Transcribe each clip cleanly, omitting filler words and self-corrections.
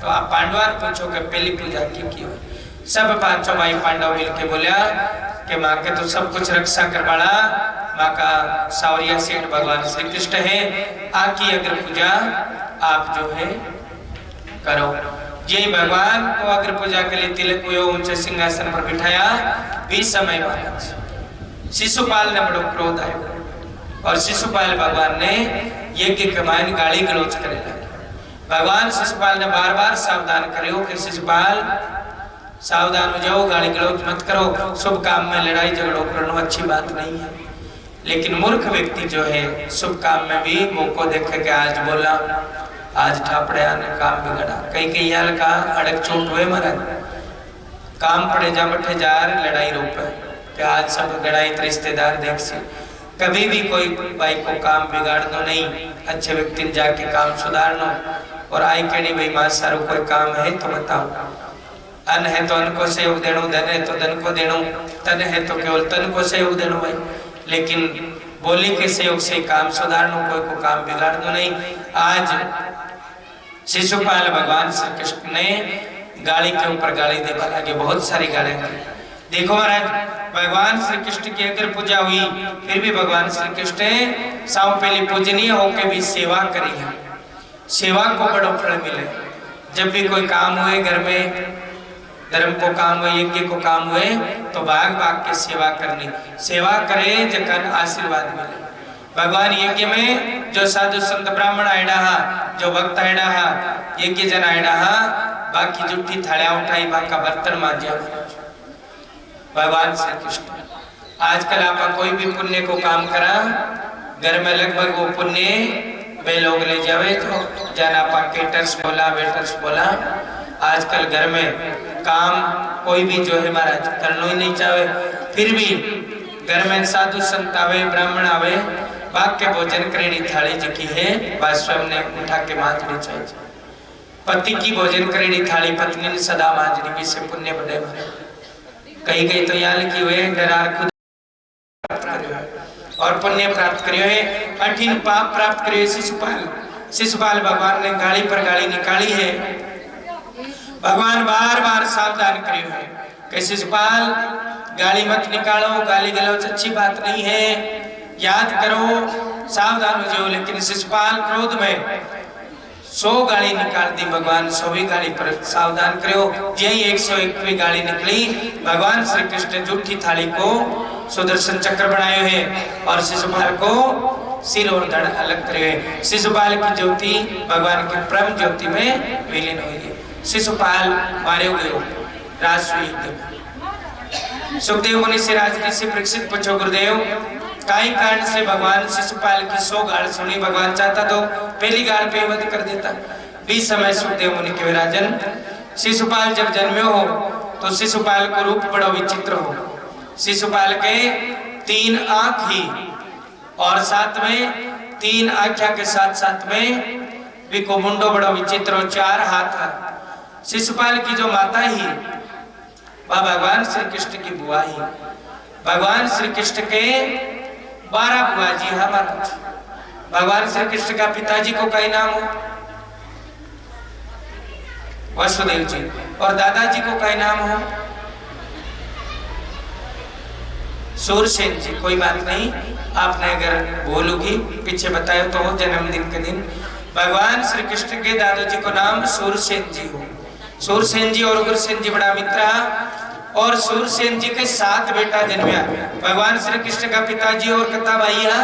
तो आप पांडवार पूछो कि पहली पूजा की हुई। सब पांचों भाई पांडव मिलके बोलिया कि माँ के तो सब कुछ रक्षा करवाड़ा, माँ का सावरिया सेठ भगवान श्री कृष्ण है, आकी अग्र पूजा आप जो है करो। ये भगवान को अग्र पूजा के लिए तिलक हुए ऊंचे सिंहासन पर बिठाया। 20 समय बाद शिशुपाल ने बड़ो क्रोध आयो और शिशुपाल भगवान ने यज्ञ के मान गाली गलौज करे लगे। भगवान शिशुपाल ने बार बार सावधान करो कि शिशुपाल सावधान हो जाओ, गाली गलौज मत करो, शुभ काम में लड़ाई झगड़ो करना अच्छी बात नहीं है। लेकिन मूर्ख व्यक्ति जो है शुभ काम में भी मौको देखे कि आज बोला, आज ठापड़े आने काम बिगड़ा, कई याल का अड़क चोट हुए महाराज, काम पड़े जा बैठे जा लड़ाई रोपे कि आज सब लड़ाई रिश्तेदार देख से। कभी भी कोई भाई को काम बिगाड़ दो नहीं, अच्छे व्यक्ति जाके काम सुधारना। और आई कहनी भाई मां सारू कोई काम है तो बताओ, अन्न है तो अन्न को सहयोग देनो, धन है तो धन को देनो, तन है तो केवल तन को सहयोग देनो भाई। लेकिन बोली के सहयोग से काम सुधारनो, कोई को काम बिगाड़ दो नहीं। आज शिशुपाल भगवान श्री कृष्ण ने गाली के ऊपर गाली देने लगे, बहुत सारी गाली दी। देखो महाराज भगवान श्री कृष्ण की अगर पूजा हुई फिर भी भगवान श्री कृष्ण साव पहले पूजनीय होके भी सेवा करी है। सेवा को बड़ो फल मिले। जब भी कोई काम हुए घर में, धर्म को काम हुए, यज्ञ को काम हुए, तो भाग भाग के सेवा करनी, सेवा करे जकर आशीर्वाद मिले। भगवान यज्ञ में जो साधु संत ब्राह्मण आयडा हा, जो भक्त आयडा हा, यज्ञ जन आयडा हा, बाकी जुट्ठी थालिया उठाई, बाका बर्तन मांजिया। भगवान श्री कृष्ण आजकल आप कोई भी पुण्य को काम करा, घर में लगभग वो पुण्य वे लोग ले जावे तो जाना पा केटर्स बोला, वेटर्स बोला। आजकल घर में काम कोई भी जो है महाराज करना ही नहीं चाहे, फिर भी घर में साधु संत आवे, ब्राह्मण आवे, वाक्य भोजन करेनी थाली जिकी है वास्तव ने उठा के मांजनी चाहिए। पति की भोजन करेनी थाली पत्नी ने सदा मांजनी, भी से पुण्य बढ़े। कहीं कहीं तो यहाँ लिखी हुए डरार खुद और पुण्य प्राप्त करियो है, कठिन पाप प्राप्त करियो। शिशुपाल शिशुपाल भगवान ने गाली पर गाली निकाली है। भगवान बार बार सावधान करियो है कि शिशुपाल गाली मत निकालो, गाली गलौज अच्छी बात नहीं है, याद करो, सावधान हो जाओ। लेकिन शिशुपाल क्रोध में 100 गाली निकाल दी। भगवान 100वीं गाली पर सावधान करो। यही 101वीं गाली निकली, भगवान श्री कृष्ण जूठी थाली को सुदर्शन चक्र बनाए है और शिशुपाल को सिर और धड़ अलग करे है। शिशुपाल की ज्योति भगवान की परम ज्योति में विलीन हुई है। शिशुपाल मारे हुए सुखदेव मुनि से राजगी से परीक्षित पूछो गुरुदेव, काई कारण से भगवान शिशुपाल की 100 गाल सुनी? भगवान चाहता तो पहली गाल पे वध कर देता। 20 समय सुखदेव मुनि के विराजन शिशुपाल जब जन्मे हो तो शिशुपाल को रूप बड़ा विचित्र हो। शिशुपाल के 3 आंख ही और साथ में 3 आंखों के साथ साथ में विको मुंडो बड़ा विचित्र हो, 4 हाथ। शिशुपाल की जो माता ही वह भगवान श्री कृष्ण की बुआ ही। भगवान श्री कृष्ण के 12 बुआ जी हमारा। भगवान श्री कृष्ण का पिताजी को कई नाम हो? वसुदेव जी। और दादाजी को कई नाम हो? सूरसेन जी। कोई बात नहीं, आपने अगर भूलोगी पीछे बताया तो जन्मदिन के दिन भगवान श्री कृष्ण के दादाजी को नाम सूरसेन जी हो। सूरसेन जी और उग्रसेन जी बड़ा मित्र, और सूरसेन जी के 7 बेटा जन्मिया। भगवान श्री कृष्ण का पिताजी और कितना भाई है?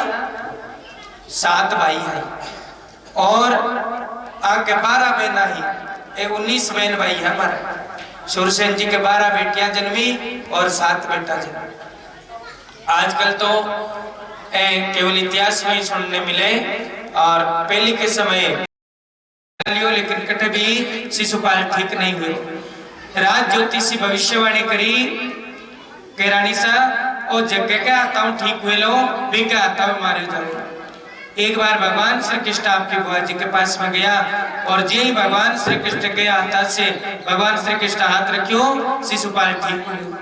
7 भाई है और आगे 12 बहना ही, 19 बहन भाई है हमारा। सूरसेन जी के 12 बेटियां जन्मी और 7 बेटा जन्मे। आजकल तो केवल इतिहास में ही सुनने मिले और पहले के समय लेकिन कटे भी शिशुपाल ठीक नहीं हुए। राज ज्योतिषी भविष्यवाणी करी के रानी सा और जगह के आता हूँ ठीक हुए लो, बिके आता हूँ मारे जाओ। एक बार भगवान श्री कृष्ण आपकी बुआ जी के पास में गया और जी ही भगवान श्री कृष्ण के हाथ से भगवान श्री कृष्ण हाथ रखियो, शिशुपाल ठीक हुए।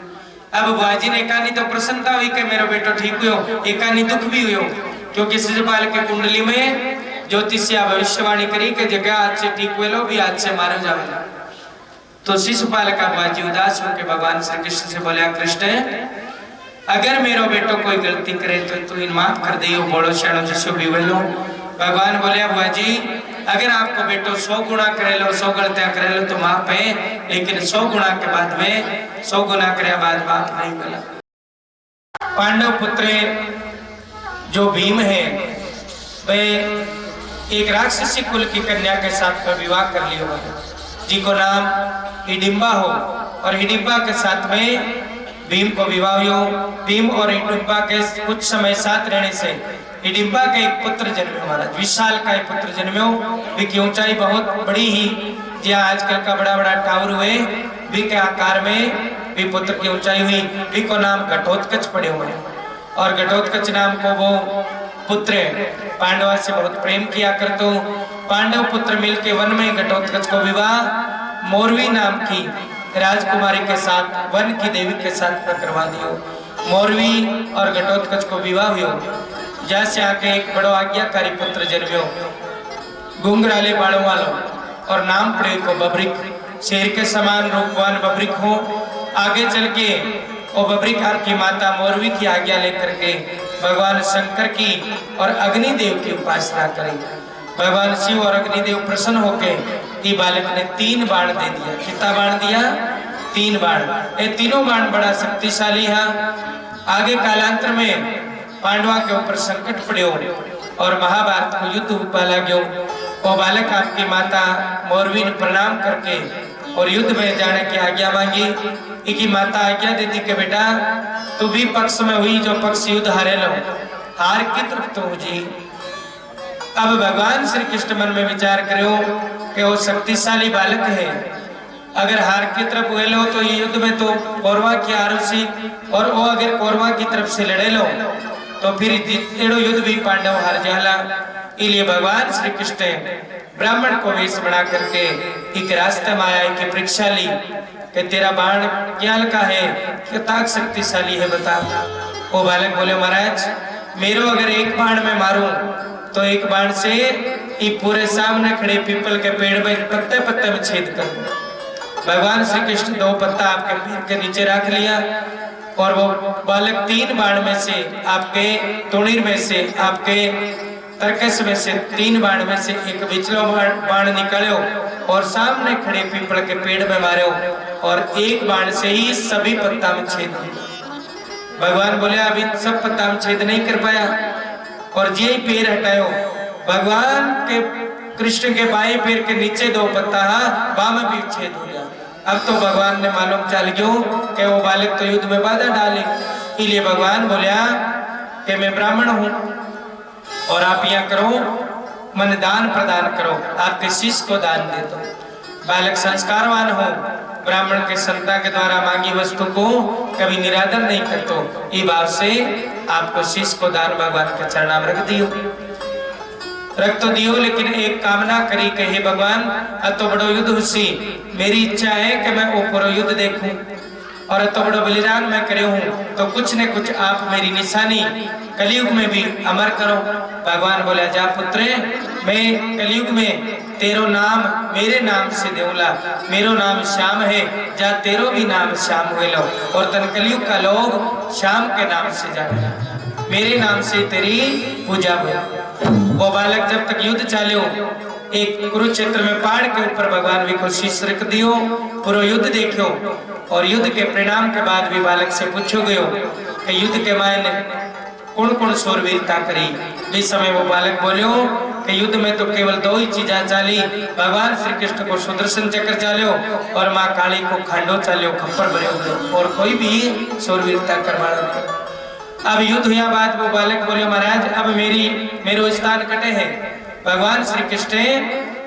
अब बुआ जी ने कहा नहीं तो प्रसन्नता हुई कि मेरा बेटा ठीक हुए, एक दुख भी हुए क्योंकि शिशुपाल के कुंडली में ज्योतिषिया भविष्यवाणी करी के जगह आज से ठीक वेलो भी आज से मारो जावेला। तो शिशुपाल का बाजी उदास होकर भगवान श्री कृष्ण से बोले, कृष्ण अगर मेरो बेटो कोई गलती करे तो तू इन माफ कर दियो, बोलो श्याणो जिसो भी वेलो। भगवान बोले, बुआ जी अगर आपको बेटो 100 गुना करे लो, 100 गलतियां करे लो तो माफ है, लेकिन 100 गुना के बाद में 100 गुना करे बाद माफ नहीं मिला। पांडव पुत्र जो भीम है वे एक राक्षसी कुल की कन्या के साथ विवाह कर लिया हुआ जी को नाम हिडिंबा हो, और हिडिंबा के साथ में भीम को विवाह हो। भीम और हिडिंबा के कुछ समय साथ रहने से हिडिंबा के एक पुत्र जन्मे, महाराज विशाल का एक पुत्र जन्मे, की ऊंचाई बहुत बड़ी ही, जहाँ आजकल का बड़ा बड़ा टावर हुए भी के आकार में भी पुत्र की ऊंचाई हुई। भी को नाम घटोत्कच पड़े हुए, और घटोत्कच नाम को वो पुत्र पांडवा से बहुत प्रेम किया करतो। पांडव पुत्र मिलके वन में घटोत्कच को विवाह मोरवी नाम की राजकुमारी के साथ, वन की देवी के साथ करवा दियो। मोरवी और घटोत्कच को विवाह हुआ, जैसे आके एक बड़ो आज्ञाकारी पुत्र जन्म्यो, घुंघराले बालों वालो, और नाम पड़े को बबरिक, शेर के समान रूपवान बबरिक हो। आगे चल के वो बबरिक आपकी माता मोरवी की आज्ञा लेकर के भगवान शंकर की और अग्निदेव की उपासना करी। भगवान शिव और अग्निदेव प्रसन्न होके ये बालक ने 3 बाण दे दिया। कितना बाण दिया? 3 बाण। ये तीनों बाण बड़ा शक्तिशाली है। आगे कालांतर में पांडवा के ऊपर संकट पड़े और महाभारत को युद्ध पाला गयो। वो बालक आपकी माता मोरवी ने प्रणाम करके और युद्ध में जाने की आज्ञा मांगी। इनकी माता आज्ञा देती कि बेटा तू भी पक्ष में हुई जो पक्ष युद्ध हारे लो, हार की तरफ तो जी। अब भगवान श्री कृष्ण मन में विचार करो कि वो शक्तिशाली बालक है, अगर हार की तरफ हुए लो तो ये युद्ध में तो कौरवा की आरुषि, और वो अगर कौरवा की तरफ से लड़े लो तो फिर एड़ो युद्ध भी पांडव हार जाला। इसलिए भगवान श्री कृष्ण ब्राह्मण को वेश बना करके एक रास्ते में आया की परीक्षा ली कि तेरा बाण क्या का है, कितना शक्तिशाली है बता। वो बालक बोले, महाराज मेरो अगर एक बाण में मारूं तो एक बाण से ये पूरे सामने खड़े पीपल के पेड़ में पत्ते पत्ते में छेद कर दूं। भगवान श्री कृष्ण 2 पत्ता आपके पैर के नीचे रख लिया, और वो बालक 3 बाण में से आपके तुणीर में से आपके तरकस में से 3 बाण में से एक बिचलो बाण निकालो और सामने खड़े पीपल के पेड़ में मारो, और एक बाण से ही सभी पत्ता में छेद। भगवान बोले अभी सब पत्ता में छेद नहीं कर पाया, और जे पैर हटायो भगवान के कृष्ण के बाएं पैर के नीचे 2 पत्ता बाम भी छेद हो गया। अब तो भगवान ने मालूम चल गयो कि वो बालक तो युद्ध में बाधा डाले। इसलिए भगवान बोलिया कि मैं ब्राह्मण हूँ और आप यहाँ करो मन दान प्रदान करो, आपके शिष्य को दान दे दो। बालक संस्कारवान हो, ब्राह्मण के संता के द्वारा मांगी वस्तु को कभी निरादर नहीं करतो, ये भाव से आपको शिष्य को दान भगवान के चरणा में रख तो दियो। लेकिन एक कामना करी कि हे भगवान अब तो बड़ो युद्ध हुसी, मेरी इच्छा है कि मैं ऊपर युद्ध देखूं, और तो बड़ो बलिदान मैं करे हूँ, तो कुछ न कुछ आप मेरी निशानी कलयुग में भी अमर करो। भगवान बोला, जा पुत्र मैं कलयुग में तेरो नाम मेरे नाम से देऊला, मेरो नाम श्याम है, जा तेरो भी नाम श्याम हुए लो, और तन कलयुग का लोग श्याम के नाम से जाने, मेरे नाम से तेरी पूजा हुई। वो बालक जब तक युद्ध चालो, एक कुरुक्षेत्र में पहाड़ के ऊपर भगवान भी को शीश रख दियो, पूरा युद्ध देखो, और युद्ध के परिणाम के बाद भी बालक से पूछो गयो कि युद्ध के मायने कौन कौन शूरवीरता करी। इस समय वो बालक बोलो कि युद्ध में तो केवल 2 ही चीजें चाली, भगवान श्री कृष्ण को सुदर्शन चक्र चालो और माँ काली को खांडो चालो, खप्पर भरे हुए, और कोई भी शूरवीरता करवाना नहीं। अब युद्ध हुआ बाद वो बालक बोले, महाराज अब मेरो स्थान कटे है। भगवान श्री कृष्ण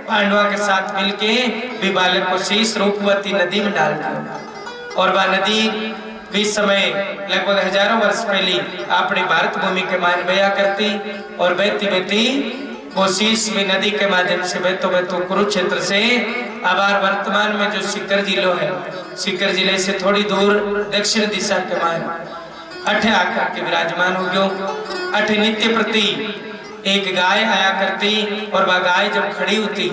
पांडवा के साथ मिलके भी बालक को शीश रूपवती नदी में डाल दिया, और वह नदी भी समय लगभग हजारों वर्ष पहले अपनी भारत भूमि के मान बया करती, और बहती बहती वो शीश भी नदी के माध्यम से बहतो कुरुक्षेत्र से अब वर्तमान में जो सीकर जिलो है, सीकर जिले से थोड़ी दूर दक्षिण दिशा के मान अठे आकर के विराजमान हो गयो। अठे नित्य प्रति एक गाय आया करती और वह गाय जब खड़ी होती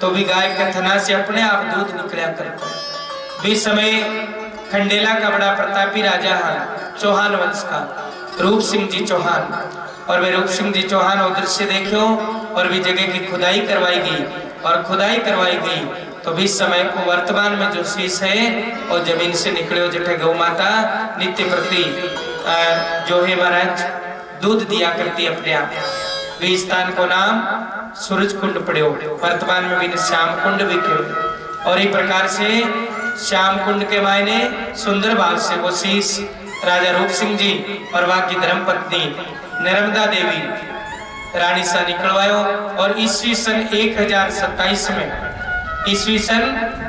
तो भी गाय के थना से अपने आप दूध निकला करता। भी समय खंडेला का बड़ा प्रतापी राजा है, चौहान वंश का रूप सिंह जी चौहान। और वे रूप सिंह जी चौहान वो दृश्य देखो और भी जगह की खुदाई करवाई गई और खुदाई करवाई गई तो भी समय को वर्तमान में जो शीश है और जमीन से निकले जठे गौ माता नित्य प्रति जो है महाराज दूध दिया करती अपने आप। वे स्थान को नाम सूरज कुंड पड़ो, वर्तमान में भी श्याम कुंड भी क्यों। और इस प्रकार से श्याम कुंड के मायने सुंदर भाव से वो शीश राजा रूप सिंह जी और वहां की धर्म पत्नी नर्मदा देवी रानी सा निकलवायो। और ईस्वी सन 1027 में ईस्वी सन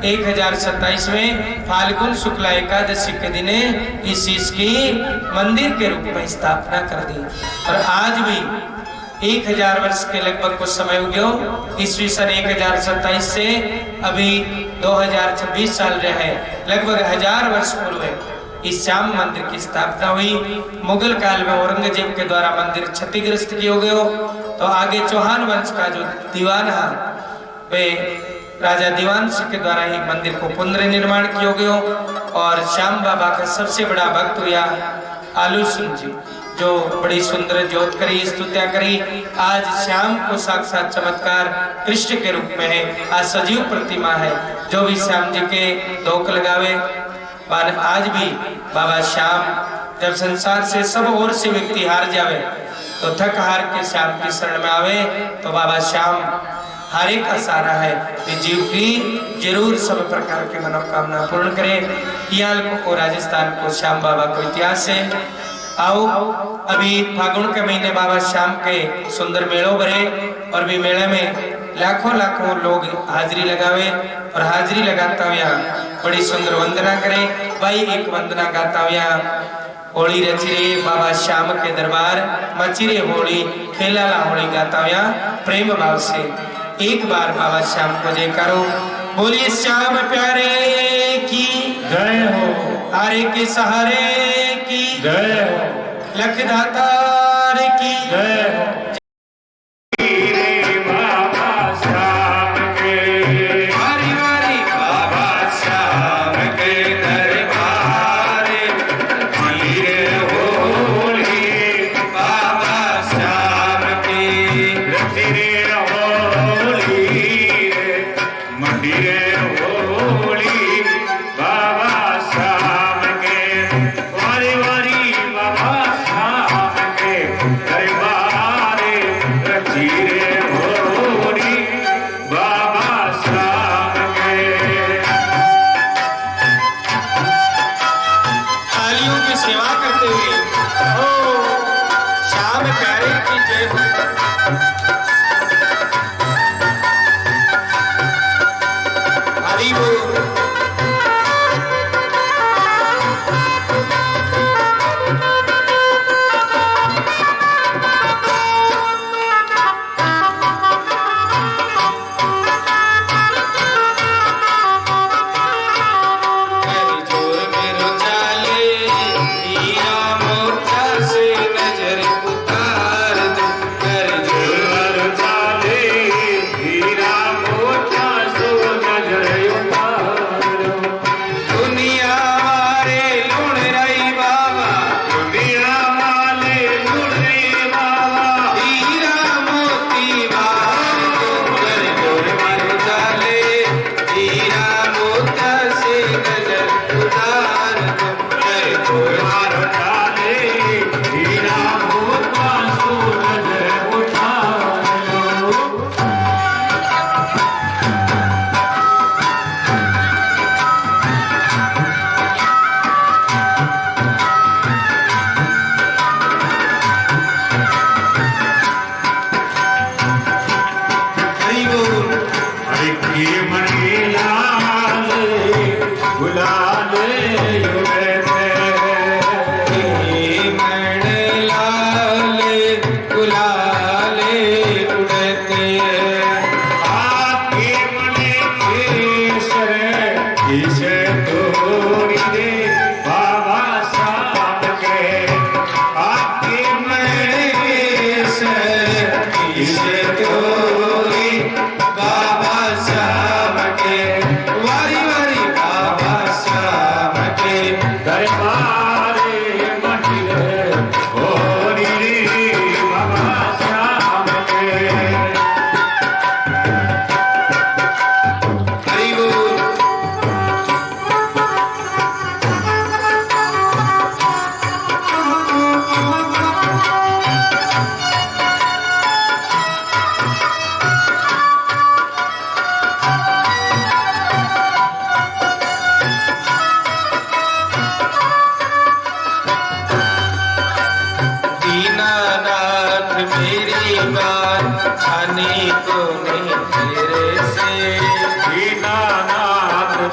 1027 में फाल्गुन शुक्ला एकादशी के दिन इस शीश की मंदिर के रूप में स्थापना कर दी। और आज भी 1000 वर्ष के लगभग कुछ समय हो गया। ईस्वी सन 1027 से अभी 2026 साल रहे, लगभग 1000 वर्ष पूर्व इस श्याम मंदिर की स्थापना हुई। मुगल काल में औरंगजेब के द्वारा मंदिर क्षतिग्रस्त किया गया तो आगे चौहान वंश का जो दीवान है वे राजा दीवान सिंह के द्वारा ही मंदिर को पुनर्निर्माण किया गया। और श्याम बाबा का सबसे बड़ा भक्त हुआ आलू सिंह जी जो बड़ी सुंदर ज्योत करी स्तुतिया करी। आज श्याम को साक्षात चमत्कार कृष्ण के रूप में है, आज सजीव प्रतिमा है। जो भी श्याम जी के धोख लगावे आज भी बाबा श्याम जब संसार से सब ओर से व्यक्ति हार जावे तो थक हार के श्याम की शरण में आवे तो बाबा श्याम हर एक का सहारा है। जीव की जरूर सब प्रकार की मनोकामना पूर्ण करे। यहाँ को राजस्थान को श्याम बाबा को इतिहास है। आओ अभी फागुन के महीने बाबा श्याम के सुंदर मेलों भरे और भी मेले में लाखों लोग हाजिरी लगावे और हाजिरी लगाता हुआ बड़ी सुंदर वंदना करे। भाई एक वंदना गाता हुआ होली रची रे बाबा श्याम के दरबार मची रे होली खेला ला होली गाता हुआ प्रेम भाव से एक बार बाबा श्याम को जय करो। बोलिए श्याम प्यारे की जय हो, हारे के सहारे की जय हो, लख दातार की जय हो।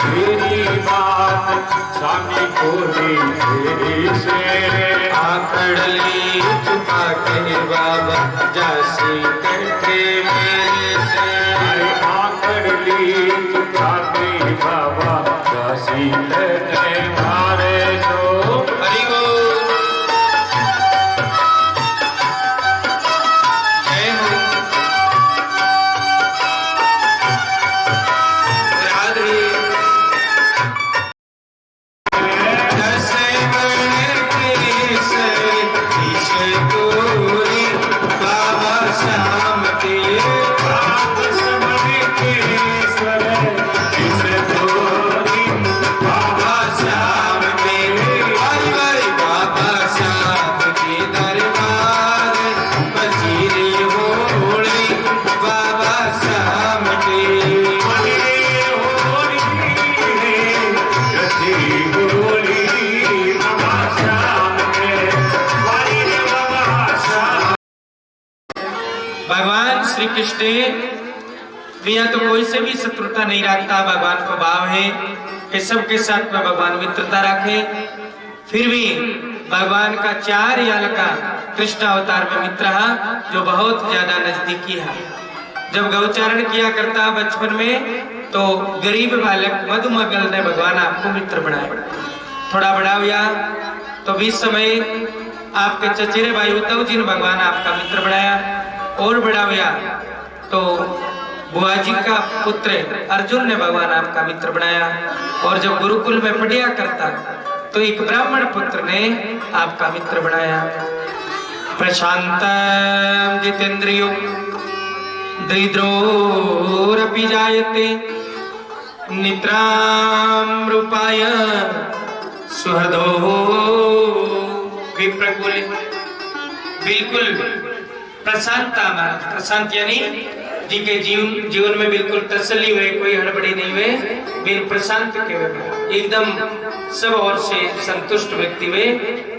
तेरी बात स्वामी बोली तेरी से आकड़ ली चुका के बाबा जासी करके मेरे से अरे आकड़ ली चुका के बाबा जासी करके मारे तो हरि बोल जय हो राधे बाबा श्याम के बाबा श्याम के भाई बाबा श्याम के दरबार बजीरे होली बाबा श्याम के भगवान श्री कृष्ण भैया तो कोई से भी शत्रुता नहीं रखता। भगवान को भाव है कि सबके साथ में भगवान मित्रता रखे। फिर भी भगवान का 4 याल का कृष्ण अवतार में मित्र है जो बहुत ज्यादा नजदीकी है। जब गौचारण किया करता बचपन में तो गरीब बालक मधुमगल ने भगवान आपको मित्र बनाया। थोड़ा बड़ा हुआ तो 20 समय आपके चचेरे भाई उद्धव जी ने भगवान आपका मित्र बनाया। और बड़ा हुआ तो बुआ जी का पुत्र अर्जुन ने भगवान आपका मित्र बनाया। और जब गुरुकुल में पढ़िया करता तो एक ब्राह्मण पुत्र ने आपका मित्र बनाया। प्रशांत जितेंद्रियो दरिद्रोरपि जायते निद्राम रूपाय सुहृदो विप्रकुल। बिल्कुल प्रशांता प्रशांत यानी जिनके जीवन में बिल्कुल तसल्ली हुए, कोई हड़बड़ी नहीं हुए, बिन प्रशांत के हुए, एकदम सब ओर से संतुष्ट व्यक्ति हुए,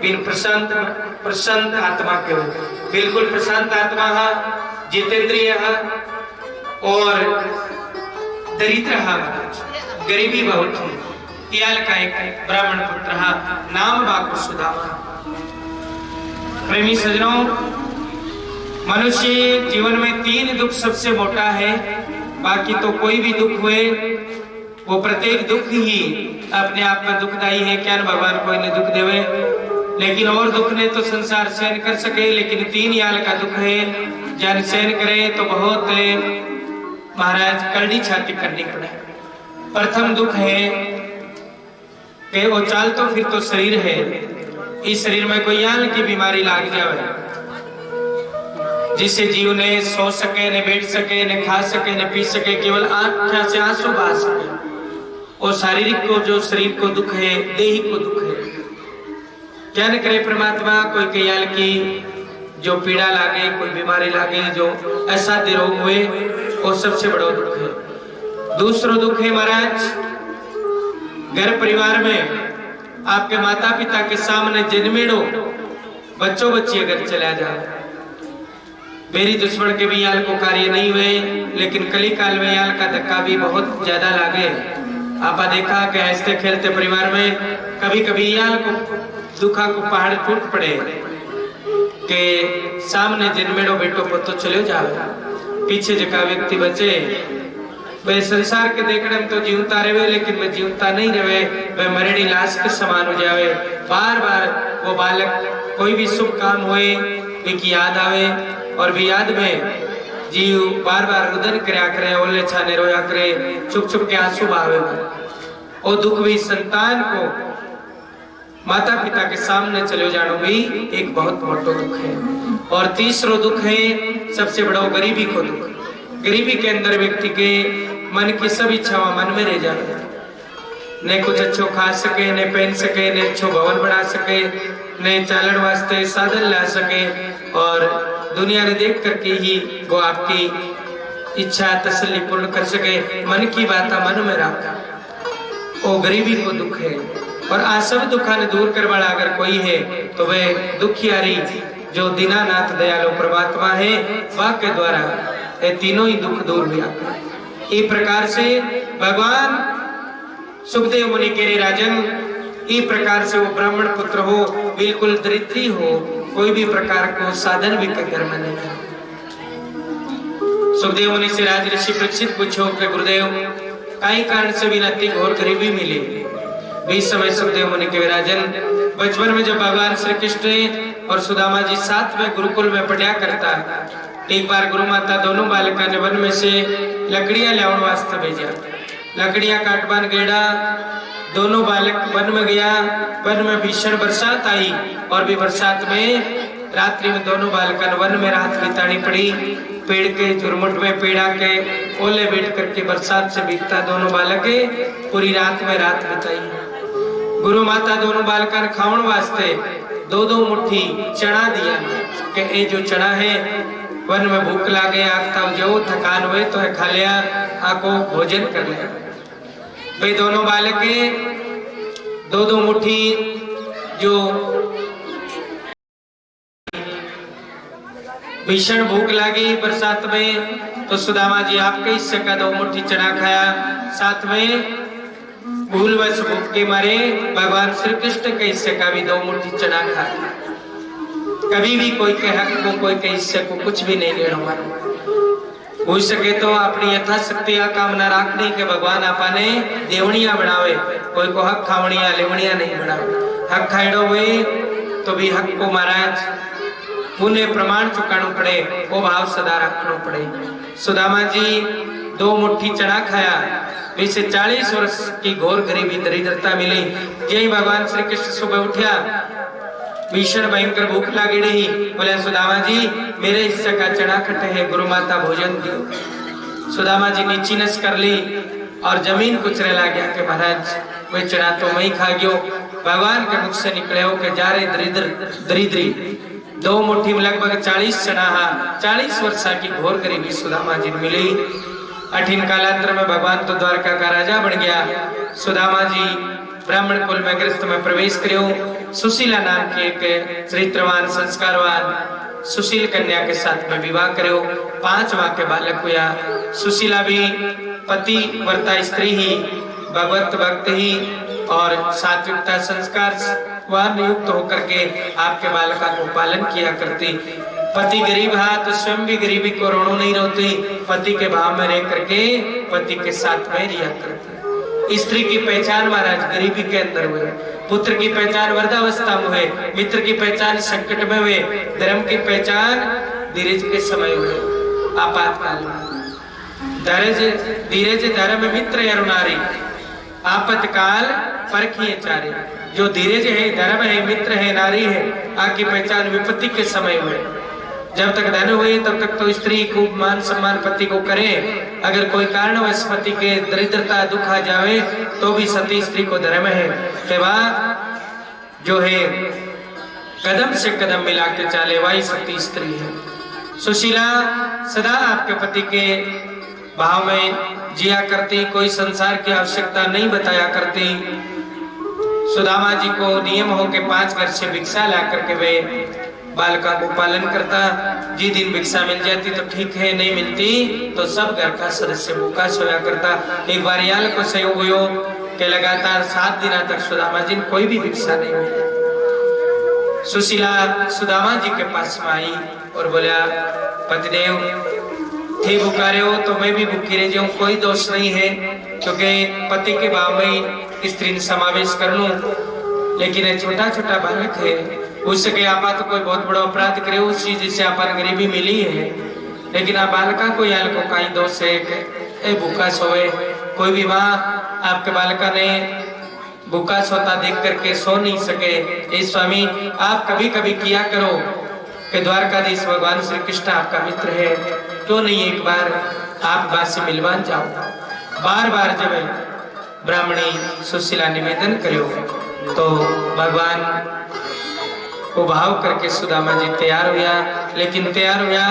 बिन प्रशांत आत्मा के हुए, बिल्कुल प्रशांत आत्मा है, जितेंद्रिय है और दरिद्र है, गरीबी बहुत है। याल का एक ब्राह्मण पुत्र है, नाम बाकु सुदामा। प्रेमी सज्जनों, मनुष्य जीवन में 3 दुख सबसे मोटा है। बाकी तो कोई भी दुख हुए वो प्रत्येक दुख ही अपने आप में दुखदायी है। क्या भगवान कोई ने दुख देवे, लेकिन और दुख ने तो संसार सहन कर सके, लेकिन 3 याल का दुख है जन सहन करे तो बहुत महाराज कलड़ी छाती करनी पड़े। प्रथम दुख है कि वो चाल तो फिर तो शरीर है, इस शरीर में कोई याल की बीमारी लाग जाए जिससे जीव ने सो सके, न बैठ सके, न खा सके, न पी सके, केवल आंख से आंसू बहा सके। और शारीरिक को जो शरीर को दुख है, देही को दुख है। क्या न करे परमात्मा, कोई कयाल की जो पीड़ा लागे, कोई बीमारी लागे, जो असाध्य रोग हुए, वो सबसे बड़ा दुख है। दूसरा दुख है महाराज, घर परिवार में आपके माता पिता के सामने जन्मेड़ो बच्चों बच्ची अगर चला जाए, मेरी दुश्मन के भी याल को कार्य नहीं हुए, लेकिन कली काल में याल का धक्का भी बहुत ज्यादा लागे। आपा देखा कि हंसते खेलते परिवार में कभी कभी याल को दुखा को पहाड़ टूट पड़े के सामने जन्मेड़ो बेटो पतो चले जावे, पीछे जका व्यक्ति बचे वे संसार के देखने में तो जीवता रहे, लेकिन वे जीवता नहीं रहे, वे मरेड़ी लाश के समान हो जावे। बार बार वो बालक कोई भी शुभ काम हुए की याद आवे और भी याद में जीव बार बार रुदन करया करे, ओले छाने रोया करे, चुप चुप के आंसू बहावे। और दुख भी संतान को माता पिता के सामने चले जानो भी एक बहुत मोटो दुख है। और तीसरो दुख है सबसे बड़ा गरीबी को दुख। गरीबी के अंदर व्यक्ति के मन की सब इच्छाएं मन में रह जाए, न कुछ अच्छो खा सके, न पहन सके, न अच्छो भवन बना सके, न चालन वास्ते साधन ला सके, और दुनिया ने देख करके ही वो आपकी इच्छा तसल्ली पूर्ण कर सके। मन की बात मन में रखा, वो गरीबी को दुख है। और आ सब दुखा ने दूर कर वाला अगर कोई है तो वह दुखियारी जो दीनानाथ दयालु परमात्मा है, वह के द्वारा ये तीनों ही दुख दूर हुआ। इस प्रकार से भगवान सुखदेव मुनि कह रहे राजन, इस प्रकार से वो ब्राह्मण पुत्र हो, बिल्कुल दरिद्री हो, कोई भी प्रकार को साधन भी कर में नहीं। सुखदेव मुनि से राज ऋषि परीक्षित पूछो कि गुरुदेव कई कारण से भी नती घोर गरीबी मिली। इस समय सुखदेव मुनि के राजन, बचपन में जब भगवान श्री कृष्ण और सुदामा जी साथ में गुरुकुल में पढ़ा करता, एक बार गुरु माता दोनों बालका ने वन में से लकड़ियां लाने वास्ते भेजा। लकड़ियां काटबान गेड़ा, दोनों बालक वन में गया। वन में भीषण बरसात आई और भी बरसात में रात्रि में दोनों बालका ने वन में रात बितानी पड़ी। पेड़ के झुरमुट में पेड़ आके ओले बैठ करके बरसात से भीगता दोनों बालक पूरी रात में रात बिताई। गुरु माता दोनों बालका ने खावन वास्ते दो दो मुट्ठी चना दिया कि ये जो चना है वन में भूख लागे आखता जो थकान हुए तो है खा लिया, आको भोजन कर लिया। वे दोनों बालक दो दो मुट्ठी जो भीषण भूख लगी बरसात में, तो सुदामा जी आपके हिस्से का दो मुट्ठी चना खाया, साथ में भूलवश भूख के मारे भगवान श्री कृष्ण के हिस्से का भी दो मुट्ठी चना खाया। कभी भी कोई के हक को, कोई के हिस्से को कुछ भी नहीं लेना मारो। हो सके तो अपनी यथाशक्ति कामना राखनी के भगवान आपने देवणिया बनावे, कोई को हक खावणिया लेवणिया नहीं बनावे। हक खाइडो हुए तो भी हक को महाराज पुण्य प्रमाण चुकाना पड़े, वो भाव सदा रखना पड़े। सुदामा जी दो मुट्ठी चना खाया, इसे 40 वर्ष की घोर गरीबी दरिद्रता मिली। जय भगवान श्री कृष्ण सुबह उठा, भीषण भयंकर भूख लगी रही, बोले सुदामा जी मेरे हिस्से का चना खटे है, गुरु माता भोजन दियो। सुदामा जी नीची नस कर ली और जमीन कुचरे ला गया कि महाराज वही चना तो मैं ही खा गयो। भगवान के मुख से निकले हो के जा रहे दरिद्री दो मुट्ठी में लगभग 40 चना, 40 वर्ष की घोर गरीबी सुदामा जी मिली। अठिन कालांतर में भगवान तो द्वारका का राजा बन गया। सुदामा जी ब्राह्मण कुल में गृहस्थ में प्रवेश करो। सुशीला नाम के एक चरित्रवान संस्कारवान सुशील कन्या के साथ में विवाह करो। 5 माह के बालक हुआ। सुशीला भी पति वर्ता स्त्री ही, भगवत भक्त ही और सात्विकता संस्कार नियुक्त होकर के आपके बालका को पालन किया करती। पति गरीब है तो स्वयं भी गरीबी को रोनो नहीं रोती, पति के भाव में रह करके पति के साथ में रिया करती। स्त्री की पहचान महाराज गरीबी के अंदर हुए, पुत्र की पहचान वृद्धावस्था में हुए, मित्र की पहचान संकट में हुए, धर्म की पहचान धीरज के समय हुए, आपातकाल में। धीरज धर्म मित्र अरुणारी, आपतकाल परखिए चारे। जो धीरज है, धर्म है, मित्र है, नारी है, आपकी पहचान विपत्ति के समय हुए। जब तक धन हुए तब तक तो स्त्री खूब मान सम्मान पति को करे। अगर कोई कारणवश पति के दरिद्रता दुख आ जावे तो भी सती स्त्री को धर्म है कि वह जो है कदम से कदम मिला के चाले, वही सती स्त्री है। सुशीला सदा आपके पति के भाव में जिया करती, कोई संसार की आवश्यकता नहीं बताया करती। सुदामा जी को नियम हो के 5 घर से भिक्षा ला करके वे बालका को पालन करता। जी दिन भिक्षा मिल जाती तो ठीक है, नहीं मिलती तो सब घर का सदस्य भूखा सोया करता। एक बार याल को सहयोग हुयो कि लगातार 7 दिन तक सुदामा जी कोई भी भिक्षा नहीं मिली। सुशीला सुदामा जी के पास में आई और बोला पतिदेव थे भूखा रहे हो तो मैं भी भूखी रह जाऊं, कोई दोष नहीं है, क्योंकि पति के भाव में स्त्री ने समावेश कर लूं, लेकिन छोटा छोटा बालक है, उसके आपा तो कोई बहुत बड़ा अपराध करे उस चीज से आपा गरीबी मिली है, लेकिन आप बालका को याल को कहीं दोष है, भूखा सोए। कोई भी माँ आपके बालका ने भूखा सोता देख करके सो नहीं सके। ए स्वामी आप कभी कभी किया करो कि द्वारकाधीश भगवान श्री कृष्ण आपका मित्र है, क्यों नहीं एक बार आप बात से मिलवान जाओ। बार बार जब ब्राह्मणी सुशीला निवेदन करो तो भगवान को भाव करके सुदामा जी तैयार हुआ। लेकिन तैयार हुआ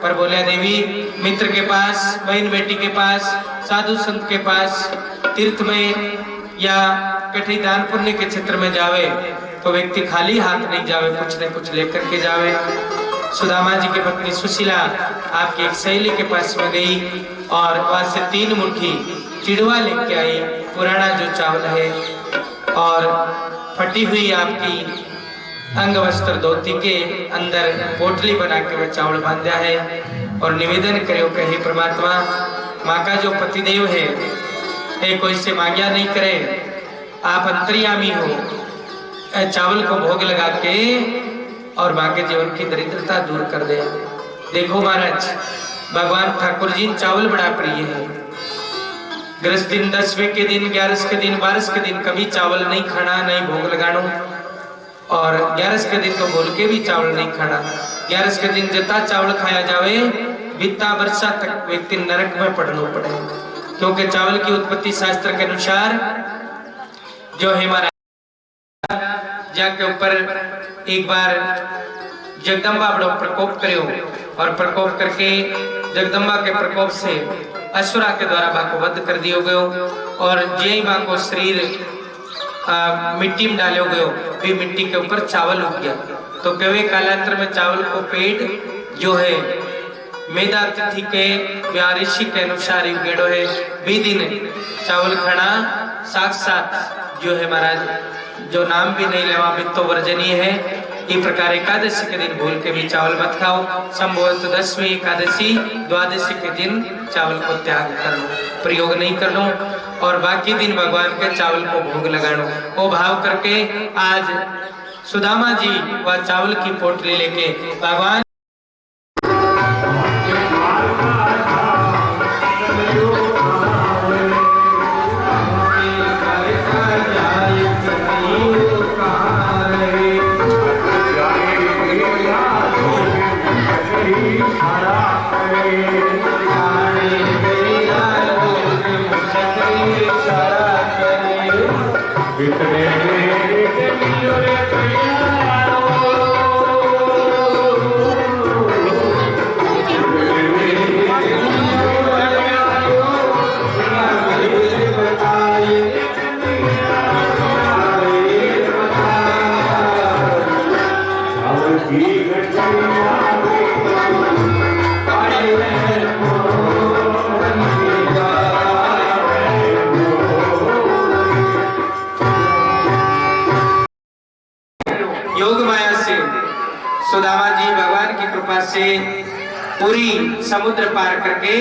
पर बोला देवी मित्र के पास, बहन बेटी के पास, साधु संत के पास, तीर्थ में या कठिन दान पुण्य के क्षेत्र में जावे तो व्यक्ति खाली हाथ नहीं जावे, कुछ न कुछ लेकर के जावे। सुदामा जी की पत्नी सुशीला आपकी एक सहेली के पास में गई और वहां से 3 मुट्ठी चिड़वा लेके आई, पुराना जो चावल है, और फटी हुई आपकी अंग वस्त्र धोती के अंदर पोटली बना के वह चावल बांधा है और निवेदन करो कि हे परमात्मा, माँ का जो पतिदेव है कोई से मांग्या नहीं करे, आप अंतर्यामी हो, चावल को भोग लगा के और माँ के जीवन की दरिद्रता दूर कर दे। देखो महाराज, भगवान ठाकुर जी चावल बड़ा प्रिय है। गृहस्थ दिन 10वें के दिन, 11 के दिन, 12 के दिन कभी चावल नहीं खाना, नहीं भोग लगानो, और 11 के दिन तो बोल के भी चावल नहीं खाना। 11 के दिन जितना चावल खाया जावे बीता वर्षा तक व्यक्ति नरक में पड़ना पड़े, क्योंकि चावल की उत्पत्ति शास्त्र के अनुसार जो है हमारा जाके ऊपर एक बार जगदम्बा बड़ो प्रकोप करो, और प्रकोप करके जगदम्बा के प्रकोप से असुरा के द्वारा बा को वध कर दियो गयो, और जे बा को शरीर मिट्टी में डालो गयो, वे मिट्टी के ऊपर चावल उग गया। तो कवे कालांतर में चावल को पेट जो है मेदा तिथि के व्यारिषि के अनुसार उगेड़ो है, बी दिन चावल खाना साक्षात जो है महाराज जो नाम भी नहीं लेवा मित्तो वर्जनीय है। इस प्रकार एकादशी के दिन भूल के भी चावल मत खाओ। संभवत 10वीं एकादशी द्वादशी के दिन चावल को त्याग कर लो, प्रयोग नहीं कर लो, और बाकी दिन भगवान के चावल को भोग लगानो। वो भाव करके आज सुदामा जी वह चावल की पोटली लेके भगवान सुदामा जी भगवान की कृपा से पूरी समुद्र पार करके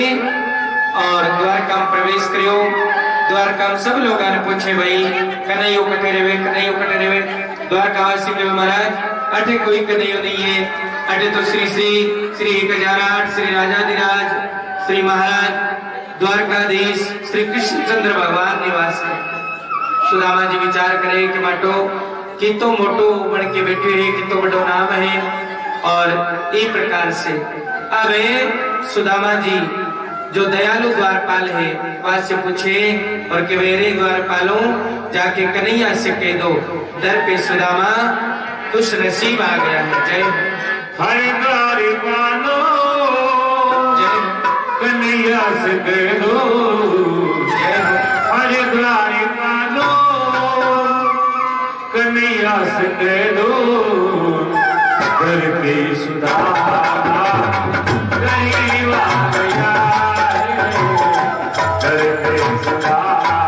और द्वारका में प्रवेश करियो। द्वारका में सब लोग ने पूछे भाई कन्हैयो कटे रेवे द्वारकावासी के महाराज अटे कोई कन्हैयो नहीं है, अटे तो श्री गजाराट श्री राजाधिराज श्री महाराज द्वारकाधीश श्री कृष्णचंद्र भगवान निवास है। सुदामा जी विचार करे कि माटो कितो मोटो बन के बैठे है, कितो बड़ो नाम है, और इस प्रकार से अब सुदामा जी जो दयालु द्वारपाल है वहां से पूछे और कि मेरे द्वारपालों जाके कन्हैया से कह दो दर पे सुदामा कुछ नसीब आ गया है। जय हर द्वारपालो जय कन्हैया से कह दो, हर द्वारपालो कन्हैया से कह दो घर पे सुदामा गरीब आ गया है, घर पे सुदामा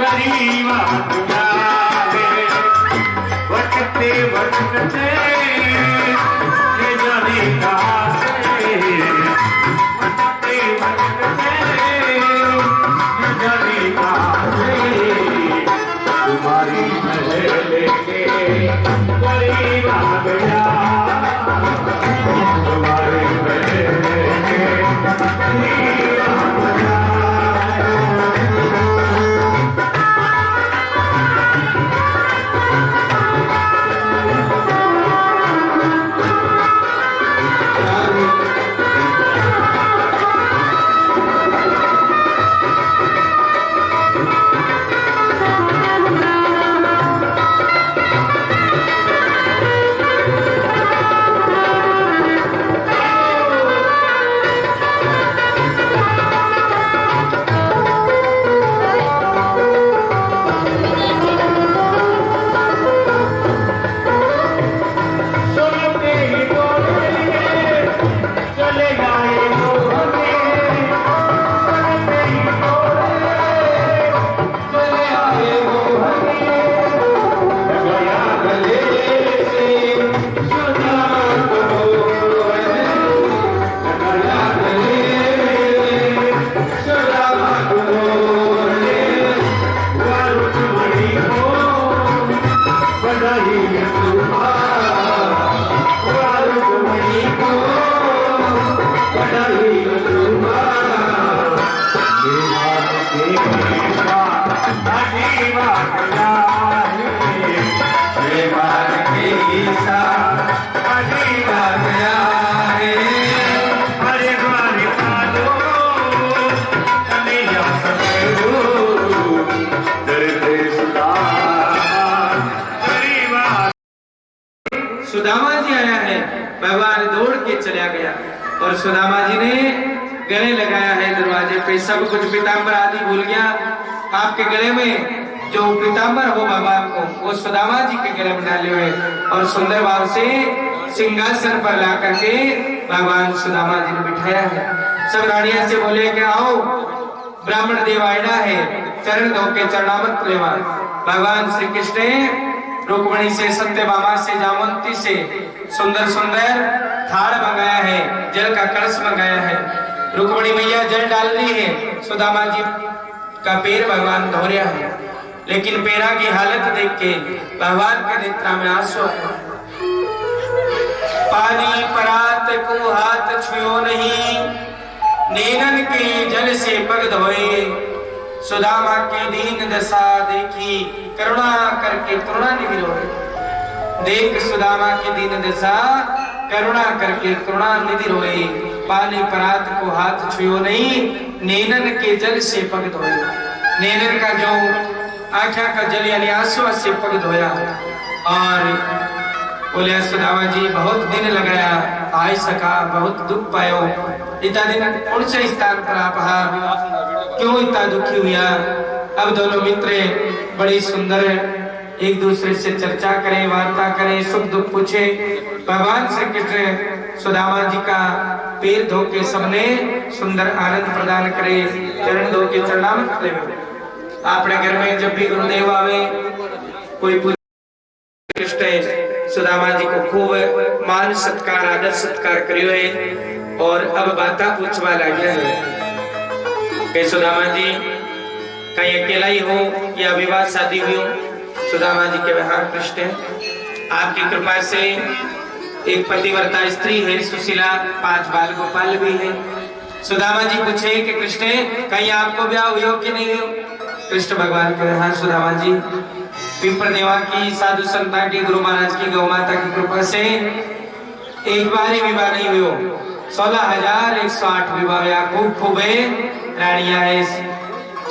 गरीब आ गया है। वटते वटते ये जाने कहाँ से, वटते वटते ये जाने कहाँ से तुम्हारी महल लेके गरीब आ गया, तुम्हारी महल लेके गरीब आ गया। के चला गया और सुदामा जी ने गले लगाया है दरवाजे पे। सब कुछ पीताम्बर आदि भूल गया। आपके गले में जो पीताम्बर हो भगवान को वो सुदामा जी के गले में डाले हुए और सुंदर भाव से सिंहासन पर ला करके भगवान सुदामा जी ने बिठाया है। सब रानिया से बोले कि आओ ब्राह्मण देव आयडा है, चरण धो के चरणामृत लेवा। भगवान श्री कृष्ण ने रुक्मणी से, सत्यभामा से, जामवंती से सुंदर सुंदर थाल मंगाया है, जल का कलश मंगाया है। रुक्मणी मैया जल डाल रही है, सुदामा जी का पैर भगवान धो रहा है, लेकिन पैरा की हालत देख के भगवान के नेत्रा में आंसू आया। पानी परात को हाथ छुयो नहीं, नैनन के जल से पग धोए। सुदामा की दीन दशा देखी, करुणा करके करुणा निधि रोए। देख सुदामा की दीन दशा, करुणा करके करुणा निधि रोए। पानी परात को हाथ छुयो नहीं, नैनन के जल से पग धोए। नैनन का जो आंखों का जल यानी आंसू से पग धोया और बोले सुदामा जी बहुत दिन लगाया, आय सका, बहुत दुख पायो। इतना दिन कौन से स्थान पर आप क्यों इतना दुखी हुआ? अब दोनों मित्र बड़ी सुंदर एक दूसरे से चर्चा करें, वार्ता करें, सुख दुख पूछे। भगवान श्री कृष्ण सुदामा जी का पैर धो के सबने सुंदर आनंद प्रदान करे, चरण धो के चरणामृत लेवे। अपने घर में जब भी गुरुदेव आवे कोई कृष्ण सुदामा जी को खूब मान सत्कार आदर सत्कार करियो है और अब बाता पूछवा लग है। सुदामा जी कहीं अकेला ही हो या विवाह शादी हुई हो? सुदामा जी के वहां कृष्ण आपकी कृपा से एक पतिव्रता स्त्री है सुशीला, 5 बाल गोपाल भी है। सुदामा जी पूछे कि कृष्ण कहीं आपको ब्याह हुई हो कि नहीं हो? कृष्ण भगवान के वहां सुदामा जी पिंपर देवा की, साधु संता की, गुरु महाराज की, गौ माता की कृपा से एक बार ही विवाह नहीं हुई हो। 16,108 विवाह या खूब खूब है, रानिया है,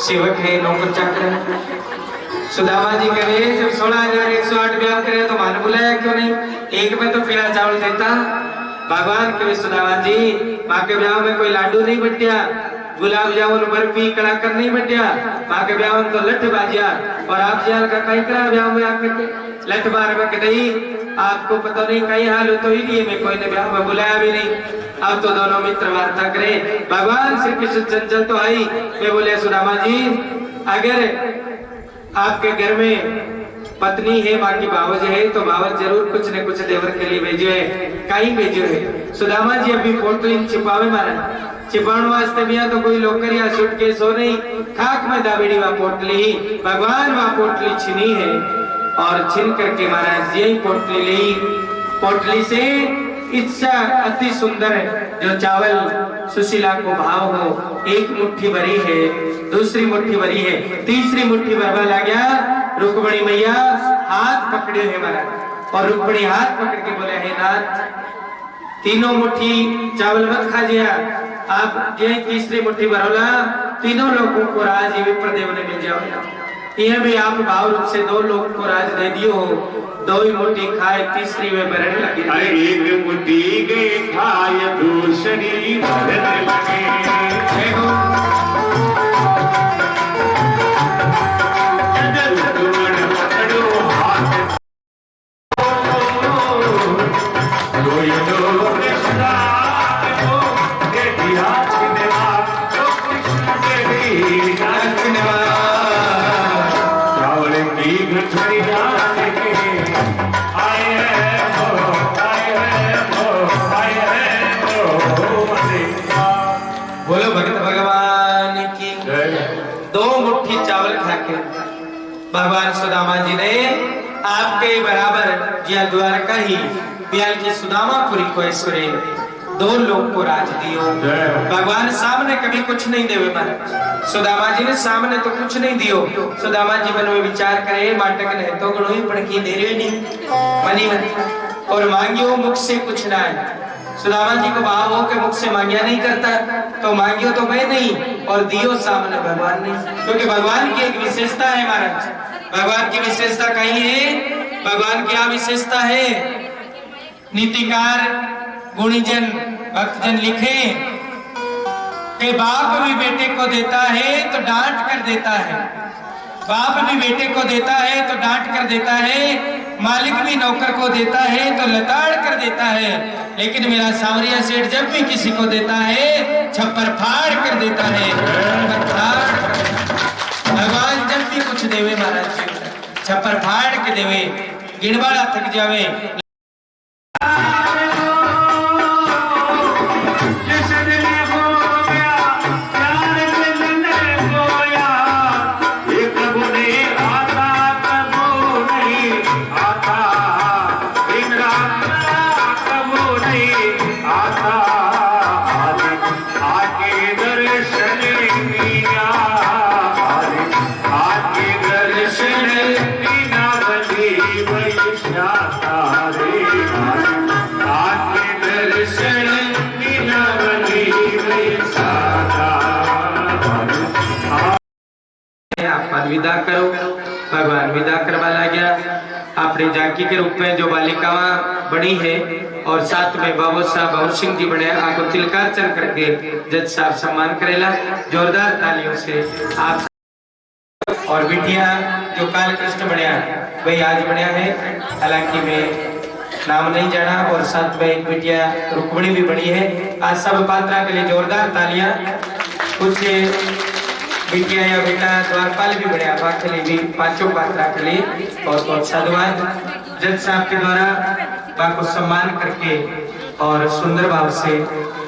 सेवक है, नौकर चाकर है। सुदामा जी कहे जब 16,108 विवाह करे तो मान बुलाया क्यों नहीं? एक में तो पीला चावल देता। भगवान के सुदामा जी माँ के ब्याह में कोई लाडू नहीं बटिया, गुलाब जामुन बर्फी कड़ाकर नहीं बटिया, माँ के ब्याह में तो लठ बाजिया। और आप जाल का कहीं करा ब्याह में आकर के लठ बार में नहीं, आपको पता नहीं कहीं हाल हो तो इसलिए मैं कोई ने ब्याह में बुलाया भी नहीं। अब तो दोनों मित्र वार्ता करे। भगवान श्री कृष्ण चंचल तो आई, मैं बोले सुदामा जी अगर आपके घर में पत्नी है, माँ की बावज है तो बावज जरूर कुछ न कुछ देवर के लिए भेजो है, कहीं भेजो है। सुदामा जी अभी पोटली छिपावे मारा, छिपाण वास्ते भी तो कोई लोकर या सूटकेस हो नहीं, खाक में दाबेड़ी वा पोटली। भगवान वहाँ पोटली छिनी है और छिन करके महाराज यही पोटली ली। पोटली से इच्छा अति सुंदर है, जो चावल सुशीला को भाव हो, एक मुट्ठी भरी है, दूसरी मुट्ठी भरी है, तीसरी मुट्ठी भरवा लग गया। रुक्मणी मैया हाथ पकड़े है महाराज और रुक्मणी हाथ पकड़ के बोले है नाथ तीनों मुट्ठी चावल मत खाजिया, आप जो तीसरी मुट्ठी भरोला तीनों लोगों को राज विप्रदेव ने मिल जाओ। यह भी आप भाव रूप से 2 लोगों को राज दे दियो, 2 ही मुट्ठी खाए, तीसरी वे भरने लगी। एक मुट्ठी गए खाए, दूसरी भरने लगे। बोलो भगत भगवान की। 2 मुट्ठी चावल खाके भगवान सुदामा जी ने आपके बराबर जिया द्वारका ही बियाल की सुदामापुरी को ऐश्वर्य 2 लोग को राज दियो। भगवान सामने कभी कुछ नहीं देवे महाराज, सुदामा जी ने सामने तो कुछ नहीं दियो। सुदामा जी मन में विचार करे माटक ने तो गणोई पण की दे रहे नहीं मनी मन और मांगियो मुख से कुछ ना है। सुदामा जी को भाव हो के मुख से मांगिया नहीं करता तो मांगियो तो मैं नहीं और दियो सामने भगवान नहीं, क्योंकि भगवान की एक विशेषता है महाराज। भगवान की विशेषता कहीं है, भगवान की क्या विशेषता है? नीतिकार गुणीजन भक्तजन लिखे कि बाप भी बेटे को देता है तो डांट कर देता है, बाप भी बेटे को देता है तो डांट कर देता है, मालिक भी नौकर को देता है तो लताड़ कर देता है, लेकिन मेरा सांवरिया सेठ जब भी किसी को देता है छप्पर फाड़ कर देता है। भगवान जब भी कुछ देवे महाराज छप्पर फाड़ के देवे, गिनवाड़ा थक जावे। विदा करो, भगवान विदा करवा ला गया। अपने जाकी के रूप में जो बालिका बनी है और साथ में बाबू साहब और सिंह जी बने, आपको तिलकार्चन करके जज साहब सम्मान करेला। जोरदार तालियों से आप। और बिटिया जो काल कृष्ण बनया वही आज बनया है, हालांकि मैं नाम नहीं जाना। और साथ में एक बिटिया रुक्मणी भी बनी है। आज सब पात्रा के लिए जोरदार तालियां। कुछ बिटिया या बेटा द्वारपाल भी बढ़िया के लिए भी पांचों पात्रा के लिए बहुत बहुत साधुवाद। जज साहब के द्वारा बा को सम्मान करके और सुंदर भाव से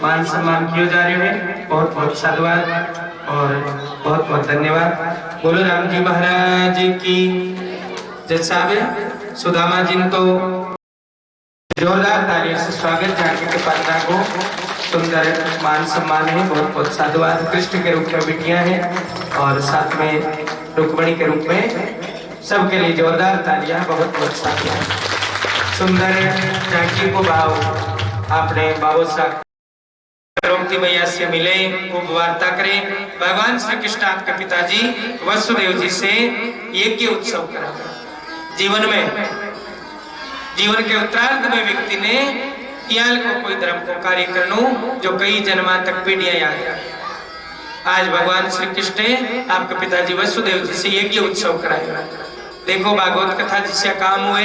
मान सम्मान किए जा रहे हैं। बहुत बहुत साधुवाद और बहुत बहुत धन्यवाद। बोलो राम जी महाराज की। जज साहब सुदामा जी तो जोरदार तालियों से स्वागत। जाके के पात्रा को सुंदर मान सम्मान है। बहुत बहुत साधुवाद। कृष्ण के रूप में बिटिया है और साथ में रुक्मणी के रूप में, सबके लिए जोरदार तालियां। बहुत बहुत साधुवाद। सुंदर जाकी को भाव आपने बाबू साहब द्रौपदी मैया से मिले, खूब वार्ता करें। भगवान श्री कृष्ण आपके पिताजी वसुदेव जी से यज्ञ उत्सव करा। जीवन के उत्तरार्ध में व्यक्ति ने याल को कोई धर्म को कार्य करनो जो कई जन्मा तक पीढ़ियां याद है। आज भगवान श्री कृष्ण ने आपके पिताजी वसुदेव जी से यज्ञ उत्सव कराया। देखो भागवत कथा जिससे काम हुए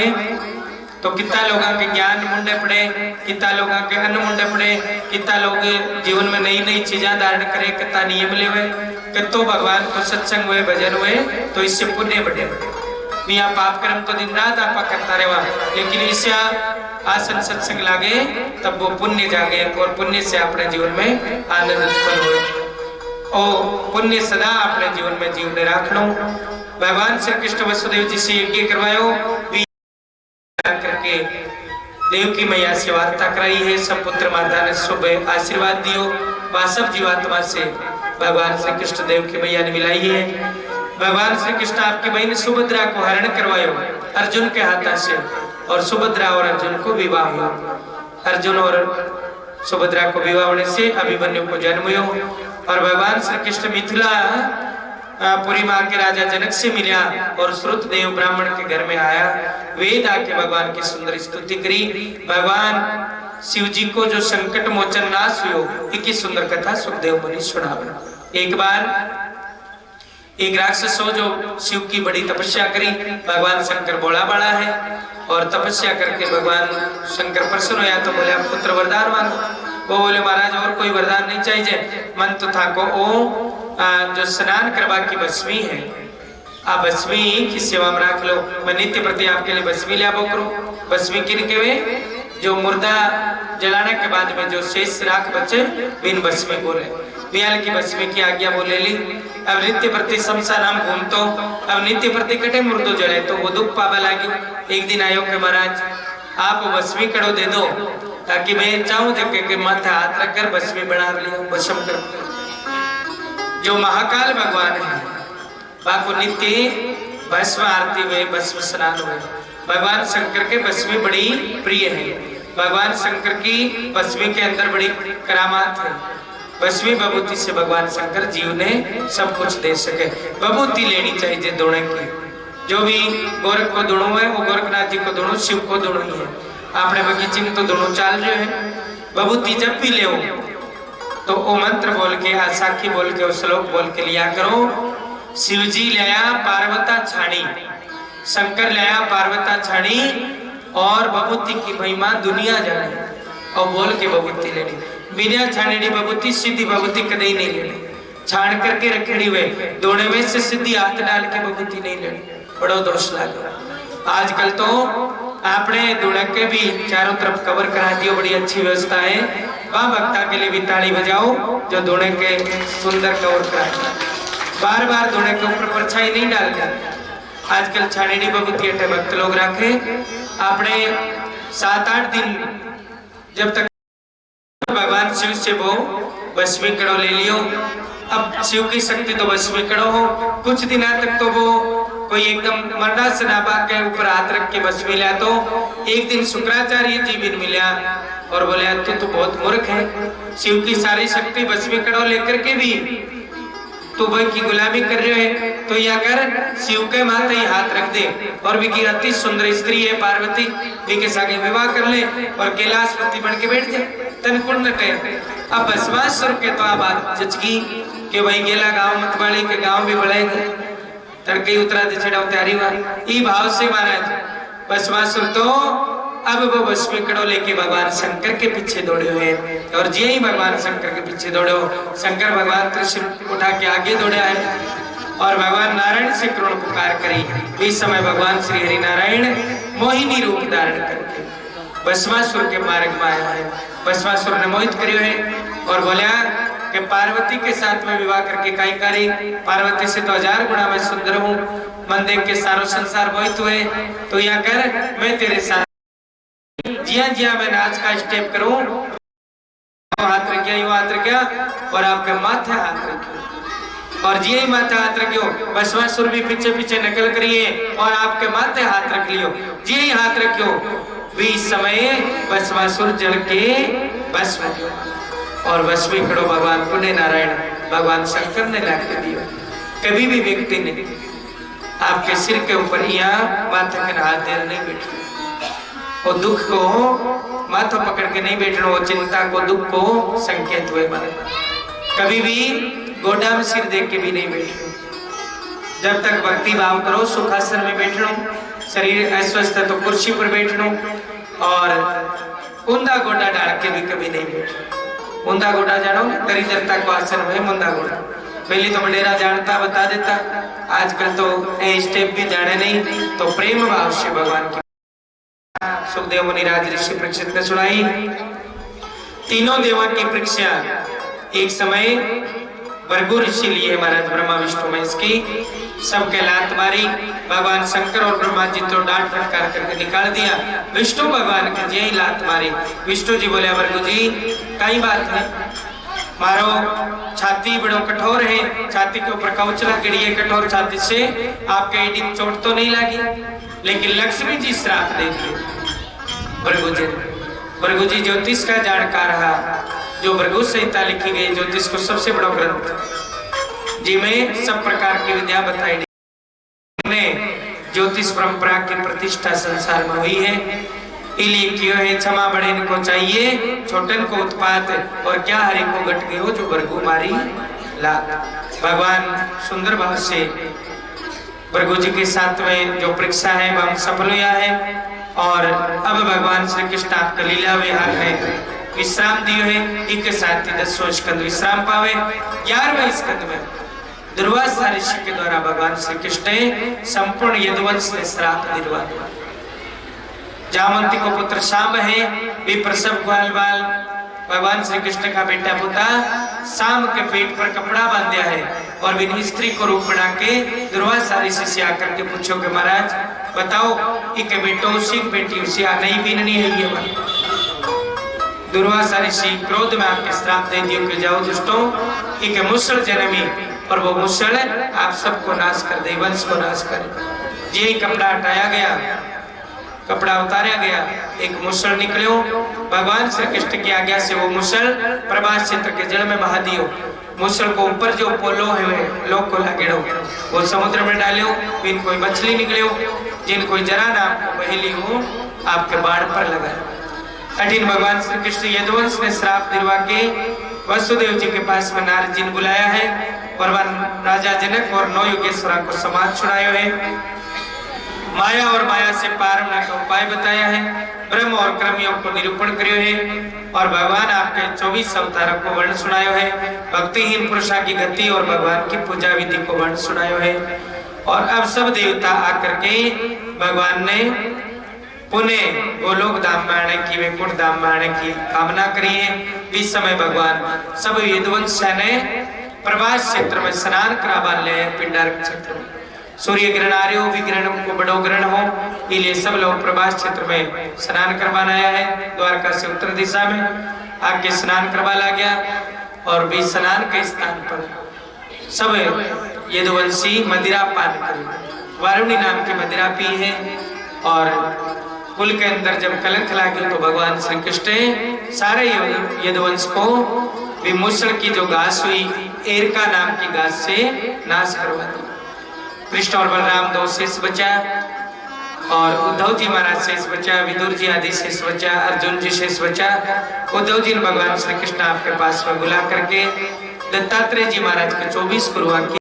तो कितना लोगों के ज्ञान मुंडे पड़े, कितना लोगों के अन्न मुंडे पड़े, कितना लोग जीवन में नई नई चीजें धारण करे, कितना नियम लेवे, कितो भगवान को सत्संग हुए, भजन हुए, तो इससे पुण्य बढ़े। यहाँ पाप कर्म तो दिन रात आपका करता रहा, लेकिन इससे आसन सत्संग लागे तब वो पुण्य जागे और पुण्य से अपने जीवन में आनंद उत्पन्न हो। ओ पुण्य सदा अपने जीवन में जीवने राख लो। भगवान श्री कृष्ण वसुदेव जी से यज्ञ करवायो करके देव की मैया से वार्ता कराई है। सब पुत्र माता ने शुभ आशीर्वाद दियो। वह सब जीवात्मा से भगवान श्री कृष्ण देव की मैया ने मिलाई है। भगवान श्री कृष्ण आपकी बहन सुभद्रा को हरण करवायो अर्जुन के हाथ से, और सुभद्रा और अर्जुन को विवाह हुआ। अर्जुन और सुभद्रा को विवाह होने से अभिमन्यु को जन्म हुआ। और भगवान श्री कृष्ण मिथिला पुरी मां के राजा जनक से मिला और श्रुत देव ब्राह्मण के घर में आया। वेद आके भगवान की सुंदर स्तुति करी। भगवान शिव जी को जो संकट मोचन नाश हुआ, इतनी सुंदर कथा सुखदेव मुनि सुनावे। एक बार एक राक्षस हो जो शिव की बड़ी तपस्या करी। भगवान शंकर बोला बड़ा है और तपस्या करके भगवान शंकर प्रसन्न होया तो बोले पुत्र वरदान मांगो। वो बोले महाराज और कोई वरदान नहीं चाहिए, मन तो था को ओ जो स्नान करवा की भस्मी है, आप भस्मी की सेवा में रख लो। मैं नित्य प्रति आपके लिए भस्मी लिया करो। भस्मी किन के वे जो मुर्दा जलाने के बाद में जो शेष राख बचे बिन भस्मी बोले, बियाल की भस्मी की आज्ञा बोले ली। अब नित्य प्रति शमशान हम घूमतो, अब नित्य प्रति कटे मुर्दो जले तो वो दुख पावा लगे। एक दिन आयो के महाराज आप भस्मी कड़ो दे दो ताकि मैं चाहूं जगह के माथे हाथ रखकर भस्मी बना लिया भस्म कर। जो महाकाल भगवान है बाको नित्य भस्म आरती हुए, भस्म स्नान हुए। भगवान शंकर के भस्मी बड़ी प्रिय है। भगवान शंकर की भस्मी के अंदर बड़ी करामात है। भस्मी बभूति से भगवान शंकर जीव ने सब कुछ दे सके। बभूति लेनी चाहिए दोनों की। जो भी गोरख को दोनों है वो गोरखनाथ जी को दोनों, शिव को दोनों ही है। अपने बगीचे में तो दोनों चाल रहे हैं। बबूती जब भी ले तो वो मंत्र बोल के आसाखी बोल के वो श्लोक बोल के लिया करो। शिव जी लाया पार्वता छाणी, शंकर लाया पार्वता छाणी और बबूती की महिमा दुनिया जाने और बोल के बबूती लेनी। बिना छाणी बबूती सीधी बबूती कदे नहीं लेनी, छाण करके रखनी हुए दोने में से सीधी हाथ डाल के बबूती नहीं लेनी, बड़ो दोष लगे। आजकल तो आपने दुणक के भी चारों तरफ कवर करा दियो, बड़ी अच्छी व्यवस्था है। वहां भक्ता के लिए भी ताली बजाओ जो दुणक के सुंदर कवर करा, बार बार दुणक के ऊपर परछाई नहीं डालते। आजकल छाणी बबूती अटे भक्त लोग रखे। आपने 7-8 दिन जब तक भगवान शिव से वो भस्मीकड़ो ले लियो। अब शिव की शक्ति तो भस्मीकड़ो हो, कुछ दिन तक तो वो कोई एकदम मरना सनाबा के ऊपर हाथ रख के बस मिला। तो एक दिन शुक्राचार्य जी भी मिला और बोले तू तो बहुत मूर्ख है, शिव की सारी शक्ति बस में कड़ो लेकर के भी तू भाई की गुलामी कर रहे है। तो या कर शिव के माथे ही हाथ रख दे और विकी अति सुंदर स्त्री है पार्वती, विके सागे विवाह कर ले और कैलाशपति बन के बैठ जाए, तन कुंड नटे। अब भस्मासुर के तो बात जचगी कि भाई गेला गांव मत वाले के गांव भी बढ़ेगा, तड़के उतरा दे छड़ा तैयारी वाली ई भाव से महाराज भस्मासुर तो अब वो भस्मीकड़ो लेके भगवान शंकर के पीछे दौड़े हुए और जी ही भगवान शंकर के पीछे दौड़े हो। शंकर भगवान त्रिशूल उठा के आगे दौड़े आए और भगवान नारायण से करुण पुकार करी। इस समय भगवान श्री हरि नारायण मोहिनी रूप धारण करके भस्मासुर के मार्ग में आया है। भस्मासुर ने मोहित करियो है और बोला कि पार्वती के साथ में विवाह करके काई करी, पार्वती से तो 1000 गुना मैं सुंदर हूँ, मन देख के सारो संसार मोहित हुए। तो या कर मैं तेरे साथ जिया जिया मैं नाच का स्टेप करूं, हाथ रखिया यू हाथ रखिया और आपके माथे हाथ रखियो और जी ही माथे हाथ रखियो। भस्मासुर भी पीछे पीछे नकल करिए और आपके माथे हाथ रख लियो, जी ही हाथ रखियो। भी समय भस्मासुर जल के भस्म और भस्मीकड़ो भगवान पुण्य नारायण भगवान शंकर ने ला के दियो। कभी भी व्यक्ति ने आपके सिर के ऊपर या माथे के हाथ देर नहीं बैठे, वो दुख को माथा पकड़ के नहीं बैठना, वो चिंता को दुख को संकेत हुए मारे। कभी भी गोडा में सिर देख के भी नहीं बैठना, जब तक भक्ति भाव करो सुखासन में बैठना, शरीर अस्वस्थ है तो कुर्सी पर बैठना और ऊंधा गोडा डाल के भी कभी नहीं बैठना। ऊंधा गोडा जानो दरिद्रता को आसन में मुंदा गोडा, पहले तो बडेरा जानता बता देता, आजकल तो स्टेप भी जाने नहीं। तो प्रेम भाव से भगवान की सुखदेव मुनि राज ऋषि परीक्षित ने सुनाई। तीनों देवों की परीक्षा एक समय भृगु ऋषि लिए महाराज ब्रह्मा विष्णु महेश की, सबके लात मारी। भगवान शंकर और ब्रह्मा जी तो डांट फटकार करके निकाल दिया, विष्णु भगवान की जी ही लात मारी। विष्णु जी बोले भृगु जी कई बात है, मारो छाती बड़ो कठोर है, छाती के ऊपर कवचला गिरी है, कठोर छाती से आपके एडी चोट तो नहीं लगी, लेकिन लक्ष्मी जी श्राप दे दिए। भृगु जी ज्योतिष का जानकार रहा, जो भृगु संहिता लिखी गई ज्योतिष को सबसे बड़ा ग्रंथ जिसमें सब प्रकार की विद्या बताई ज्योतिष परंपरा की प्रतिष्ठा संसार में हुई है। इलिए क्यों है क्षमा बड़े इनको चाहिए, छोटन को उत्पात और क्या हरि को गट गयो जो भृगु मारी लात। भगवान सुंदर भाव से भृगु जी के साथ में जो परीक्षा है वह सफल हुआ है और अब भगवान श्री कृष्ण आपका लीला विहार में विश्राम दियो है। एक साथ ही 10वां स्कंद विश्राम पावे। 11वें स्कंद में दुर्वासा ऋषि के द्वारा भगवान श्री कृष्ण ने संपूर्ण यदुवंश ने श्राप दिलवा दिया। जामवंती को पुत्र शाम है, वे प्रसव ग्वाल बाल भगवान श्री कृष्ण का बेटा पुता शाम के पेट पर कपड़ा बांध दिया है और विनी स्त्री को रूप बना के दुर्वासा ऋषि से आकर के पूछो कि महाराज बताओ एक बेटो सिंह बेटी उसे नहीं बीननी है ये। दुर्वासा ऋषि क्रोध में आपके श्राप दे दियो कि जाओ दुष्टों, एक मुसल जन्मी और वो मुसल आप सबको नाश कर दे, वंश को नाश कर। ये कपड़ा हटाया गया, कपड़ा उतारा गया, एक मुसल निकलो। भगवान श्री कृष्ण की आज्ञा से वो मुसल प्रभास क्षेत्र के जल में बहा दियो। मुसल को ऊपर जो पोलो है लोग को लागेड़ो, वो समुद्र में डालियो। बिन कोई मछली निकलियो, जिन कोई जरा नाम को पहली हो आपके बाढ़ पर लगा। अठिन भगवान श्री कृष्ण यदुवंश ने श्राप दिलवा के वसुदेव जी के पास में नारद जी ने बुलाया है और वह राजा जनक और नौ योगेश्वरा को समाज छुड़ायो है, माया और माया से पार होने का उपाय बताया है, ब्रह्म और कर्मियों को निरूपण करियो है और भगवान आपके 24 अवतारों को वर्ण सुनायो है, भक्तिहीन पुरुषा की गति और भगवान की पूजा विधि को वर्ण सुनायो है। और अब सब देवता आकर के भगवान ने पुनः गोलोक धाम में आने की, वैकुंठ धाम में आने की कामना करी है। इस समय भगवान सब यदुवंश ने प्रभास क्षेत्र में स्नान करावा ले पिंडारक क्षेत्र में। सूर्य ग्रहण आर्यो विग्रहण को बड़ो ग्रहण हो, इसलिए सब लोग प्रभास क्षेत्र में स्नान करवाना आया है। द्वारका से उत्तर दिशा में आके स्नान करवा ला गया और भी स्नान के स्थान पर सब यदुवंशी मदिरा पान करे, वारुणी नाम की मदिरा पी है और कुल के अंदर जब कलंक लागे तो भगवान श्री कृष्ण सारे यदुवंश को विमूषण की जो घास हुई एरका नाम की घास से नाश करवा दी। कृष्ण और बलराम दो शेष बचा और उद्धव जी महाराज शेष बचा, विदुर जी आदि शेष बचा, अर्जुन जी शेष बचा। उद्धव जी ने भगवान श्री कृष्ण आपके पास में बुला करके दत्तात्रेय जी महाराज के 24 गुरुआ की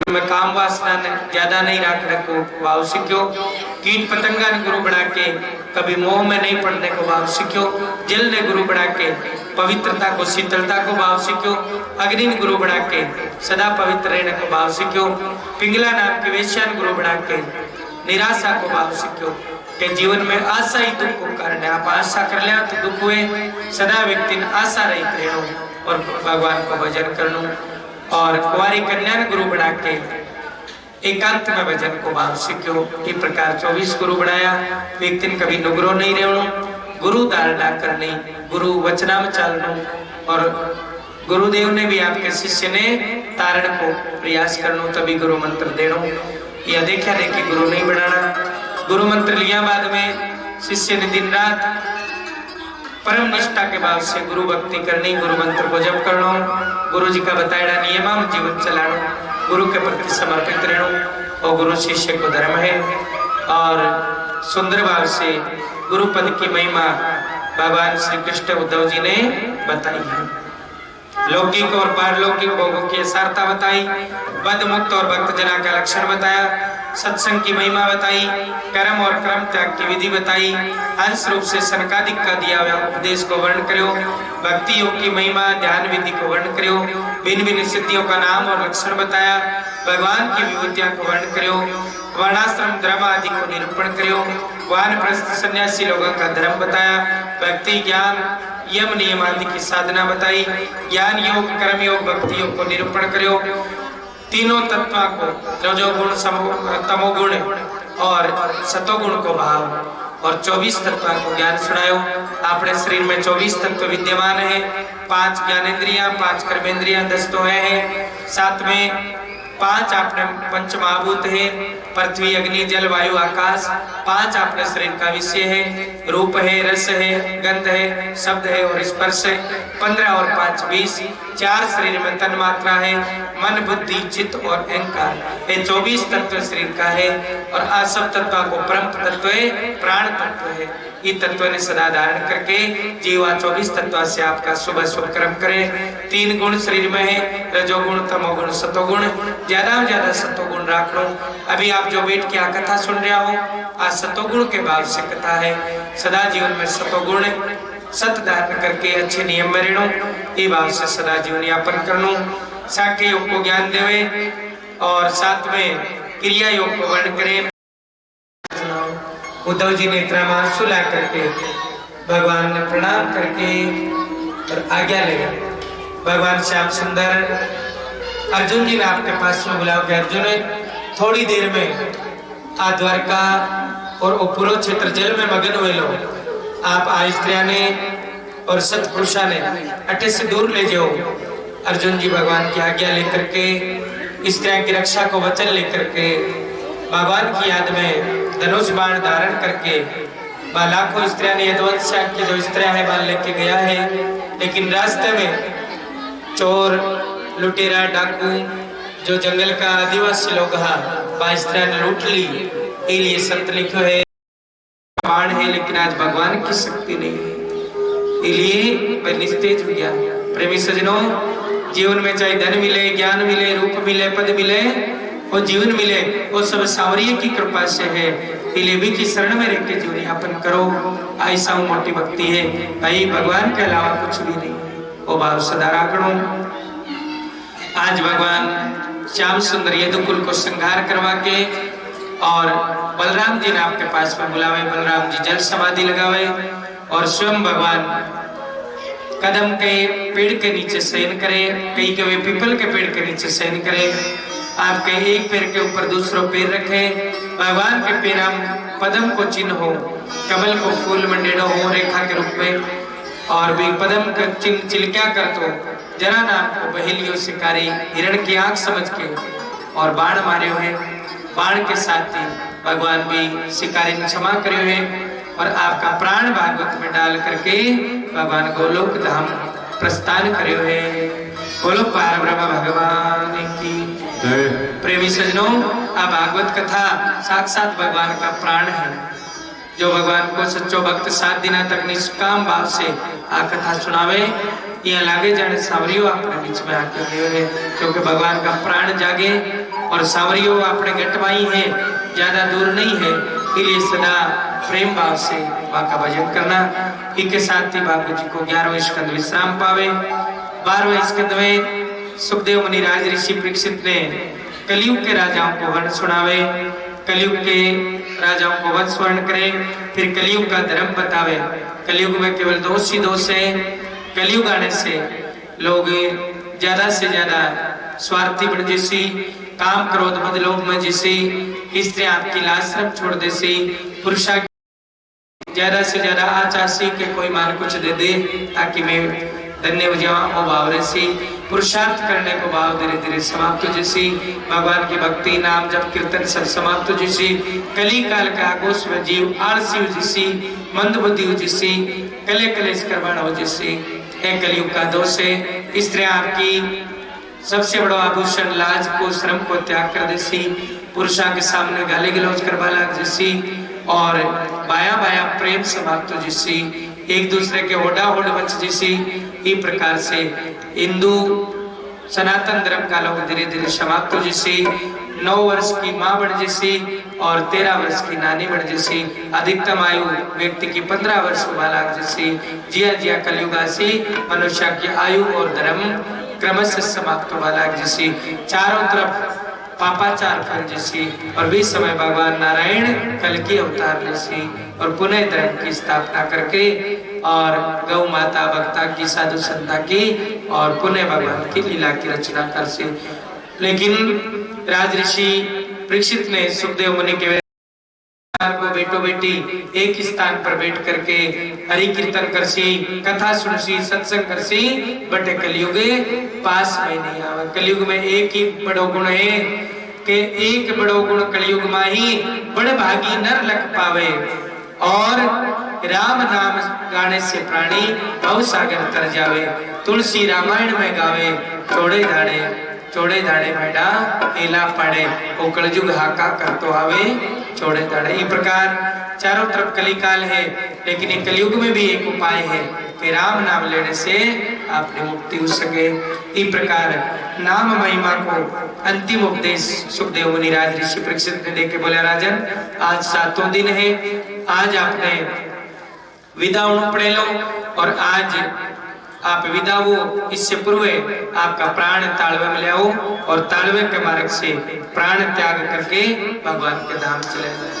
में काम वासना ज्यादा नहीं रख रखो भाव सीखो, कीट पतंगा ने गुरु बना के कभी मोह में नहीं पड़ने को भाव सीखो, जल ने गुरु बना के पवित्रता को शीतलता को भाव सीखो, अग्नि ने गुरु बना के सदा पवित्र रहने को भाव सीखो, पिंगला नाम के वेश्या ने गुरु बना के निराशा को भाव सीखो के जीवन में आशा ही दुख को कारण है। आप आशा कर लिया तो दुख हुए, सदा व्यक्ति ने आशा रहित रहनो और भगवान को भजन करनो। और कुंवारी कन्या ने गुरु बना के एकांत में भजन को भाव सीखो। इस प्रकार 24 गुरु बनाया। व्यक्ति ने कभी नुगरो नहीं रहनो, गुरु धारणा करनी, गुरु वचना में चलनो और गुरुदेव ने भी आपके शिष्य ने तारण को प्रयास करनो तभी गुरु मंत्र देनो। यह देखा नहीं कि गुरु नहीं बनाना। गुरु मंत्र लिया बाद में शिष्य ने दिन रात परम निष्ठा के भाव से गुरु भक्ति करनी, गुरु मंत्र को जप करना, गुरु जी का बताया नियमा में जीवन चलाना, गुरु के प्रति समर्पित रहना और गुरु शिष्य को धर्म है। और सुंदर भाव से गुरु पद की महिमा भगवान श्री कृष्ण उद्धव जी ने बताई है। लौकिक और पारलौकिक भोगों की असारता बताई, बद मुक्त और भक्त जना का लक्षण बताया, सत्संग की महिमा बताई, कर्म और कर्म त्याग की विधि बताई, अंश रूप से सनकादिक का दिया हुआ उपदेश को वर्ण करो, भक्ति योग की महिमा ध्यान विधि को वर्ण करो, भिन्न भिन्न सिद्धियों का नाम और लक्षण बताया, भगवान की विभूतियां को वर्ण करो, वर्णाश्रम धर्म आदि को निरूपण करो, वानप्रस्थ सन्यासी लोगों का धर्म बताया, भक्ति ज्ञान यम नियम आदि की साधना बताई, ज्ञान योग कर्म योग भक्ति योग को निरूपण करो, तीनों तत्वों को रजोगुण तमोगुण और सतोगुण को भाव और 24 तत्वों को ज्ञान सुनायो। अपने शरीर में 24 तत्व विद्यमान है, 5 ज्ञानेंद्रियां, 5 कर्मेंद्रियां, 10 तो है, साथ में 5 अपने पंच महाभूत है, पृथ्वी अग्नि जल वायु आकाश, 5 अपने शरीर का विषय है, रूप है, रस है, गंध है, शब्द है और स्पर्श है, 15 और 5 20, 4 शरीर में तन मात्रा है, मन बुद्धि चित्त और अहंकार, ये 24 तत्व शरीर का है। और आ सब तत्व को परम तत्व है, प्राण तत्व है। ये तत्व ने सदा धारण करके जीवा 24 तत्व से आपका सुबह शुभ कर्म करे। 3 गुण शरीर में है, रजोगुण तमोगुण सतोगुण, ज्यादा से ज्यादा सतोगुण रख लो। अभी आप जो बैठ के कथा सुन रहे हो, आज सतोगुण के भाव से कथा है। सदा जीवन में सतोगुण सत धारण करके अच्छे नियम में रहनो, ये भाव से सदा जीवन यापन करनो। साख्य योग को ज्ञान देवे और साथ में क्रिया योग को वर्ण करे। उद्धव जी ने इतना आंसू ला करके भगवान ने प्रणाम करके और आज्ञा ले गए। भगवान श्याम सुंदर अर्जुन जी ने आपके पास में बुलाओ कि अर्जुन थोड़ी देर में आ द्वारका और पूर्व क्षेत्र जल में मगन हुए लोग आप स्त्रिया ने और सतपुरुषा ने अटे से दूर ले जाओ। अर्जुन जी भगवान की आज्ञा लेकर के स्त्रिया की रक्षा को वचन लेकर के भगवान की याद में धनुष बाण धारण करके लाखों स्त्रियां ने यदुवंश की जो स्त्रियां है बाल लेके गया है। लेकिन रास्ते में चोर लुटेरा डाकू जो जंगल का आदिवासी लोग स्त्रियां ने लूट ली। इसलिए संत लिखो है बाण है लेकिन आज भगवान की शक्ति नहीं है। इसलिए वह निस्तेज हो गया। प्रेमी सजनों, जीवन में चाहे धन मिले, ज्ञान मिले, रूप मिले, पद मिले और जीवन मिले, वो सब सांवरिया की कृपा से है। इसलिए भी की शरण में रह के जीवन यापन करो, ऐसा मोटी भक्ति है भाई। भगवान के अलावा कुछ भी नहीं, वो भाव सदा राखणो। आज भगवान श्याम सुंदर यदुकुल को श्रृंगार करवा के और बलराम जी ने आपके पास में बुलावे। बलराम जी जल समाधि लगावे और स्वयं भगवान कदम के पेड़ के नीचे शयन करे, कई के वे पीपल के पेड़ के नीचे शयन करे। आपके एक पैर के ऊपर दूसरा पैर रखे। भगवान के पैर हम पदम को चिन्ह हो, कमल को फूल मंडेड़ो हो रेखा के रूप में, और भी पदम का चिन्ह चिलक्या कर तो जरा नाम को बहेलियों शिकारी हिरण की आंख समझ के और बाण मारे हुए। बाण के साथ ही भगवान भी शिकारी ने क्षमा करे हुए और आपका प्राण भागवत में डाल करके भगवान गोलोक धाम प्रस्थान करे हुए। बोलो पार ब्रह्म भगवान की। प्रेमी सजनों, आ भागवत कथा साक्षात भगवान का प्राण है, जो भगवान को सच्चो भक्त 7 दिन तक निष्काम भाव से आ कथा सुनावे। यहाँ लागे जाने सांवरियो अपने बीच में आके है, क्योंकि भगवान का प्राण जागे और सांवरियो अपने गटवाई है, ज्यादा दूर नहीं है। इसलिए सदा प्रेम भाव से वहाँ का भजन करना। इसके साथ ही बाबू जी को 11वें स्कंद विश्राम पावे। 12वें स्कंद में सुखदेव मुनि राज ऋषि परीक्षित ने कलयुग के राजाओं को वर्ण सुनावे, कलयुग के राजाओं को वंश वर्ण करे, फिर कलयुग का धर्म बतावे। कलयुग में केवल दोष ही दोष है। कलयुग आने से लोग ज्यादा से ज्यादा स्वार्थी बन जैसी, काम क्रोध मद लोभ में जैसी, स्त्री आपकी लाज शर्म छोड़ देसी, पुरुषा ज्यादा से ज्यादा आचासी के कोई मान कुछ दे दे ताकि मैं धन्य हो जाऊं, वो भाव रसी पुरुषार्थ करने को भाव धीरे धीरे समाप्त जैसी, भगवान की भक्ति नाम जब कीर्तन सब समाप्त जैसी, कली काल का आगोश में जीव आलसी जैसी, मंद बुद्धि जैसी, कले कलेश करवाण हो जैसी, कलयुग का दोष है। स्त्री आपकी सबसे बड़ा आभूषण लाज को श्रम को त्याग कर देसी, पुरुषा के सामने गाली गलौज करवा लाग जैसी, और बाया बाया प्रेम समाप्त जैसी, एक दूसरे के होड़ा होड़ बच जैसी। इस प्रकार से हिंदू सनातन धर्म का लोग धीरे धीरे समाप्त जैसी, 9 वर्ष की माँ बन जैसी और 13 वर्ष की नानी बन जैसी, अधिकतम आयु व्यक्ति की 15 वर्ष बालक जैसी। जिया जिया कलयुगासी मनुष्य की आयु और धर्म क्रमशः समाप्त वाला जैसी, चारों तरफ पापाचार फल जैसी, और भी समय भगवान नारायण कल की अवतार जैसी, और पुनः धर्म की स्थापना करके और गौ माता भक्ता की साधु संता की और पुनः भगवान की लीला की रचना कर से। लेकिन राजऋषि परीक्षित ने सुखदेव मुनि के को बेटो बेटी एक स्थान पर बैठ करके हरि कीर्तन करसी, कथा सुनसी, सत्संग करसी, बटे कलयुग पास में नहीं आवे। कलयुग में एक ही बड़ो गुण है कि एक बड़ो गुण कलयुग में ही बड़े भागी नर लख पावे, और राम नाम गाने से प्राणी भव सागर तर जावे। तुलसी रामायण में गावे, चौड़े धाड़े मैडा एला पड़े, वो कलयुग हाका कर तो आवे चौड़े धाड़े। इस प्रकार चारों तरफ कलिकाल है, लेकिन ये कलयुग में भी एक उपाय है कि राम नाम लेने से आपने मुक्ति हो सके। इस प्रकार नाम महिमा को अंतिम उपदेश सुखदेव मुनि राज ऋषि परीक्षित ने देके बोला, राजन आज 7वां दिन है, आज आपने विदा पड़े लो, और आज आप विदा हो, इससे पूर्व आपका प्राण तालवे में ले आओ और तालवे के मार्ग से प्राण त्याग करके भगवान के धाम चले जाए।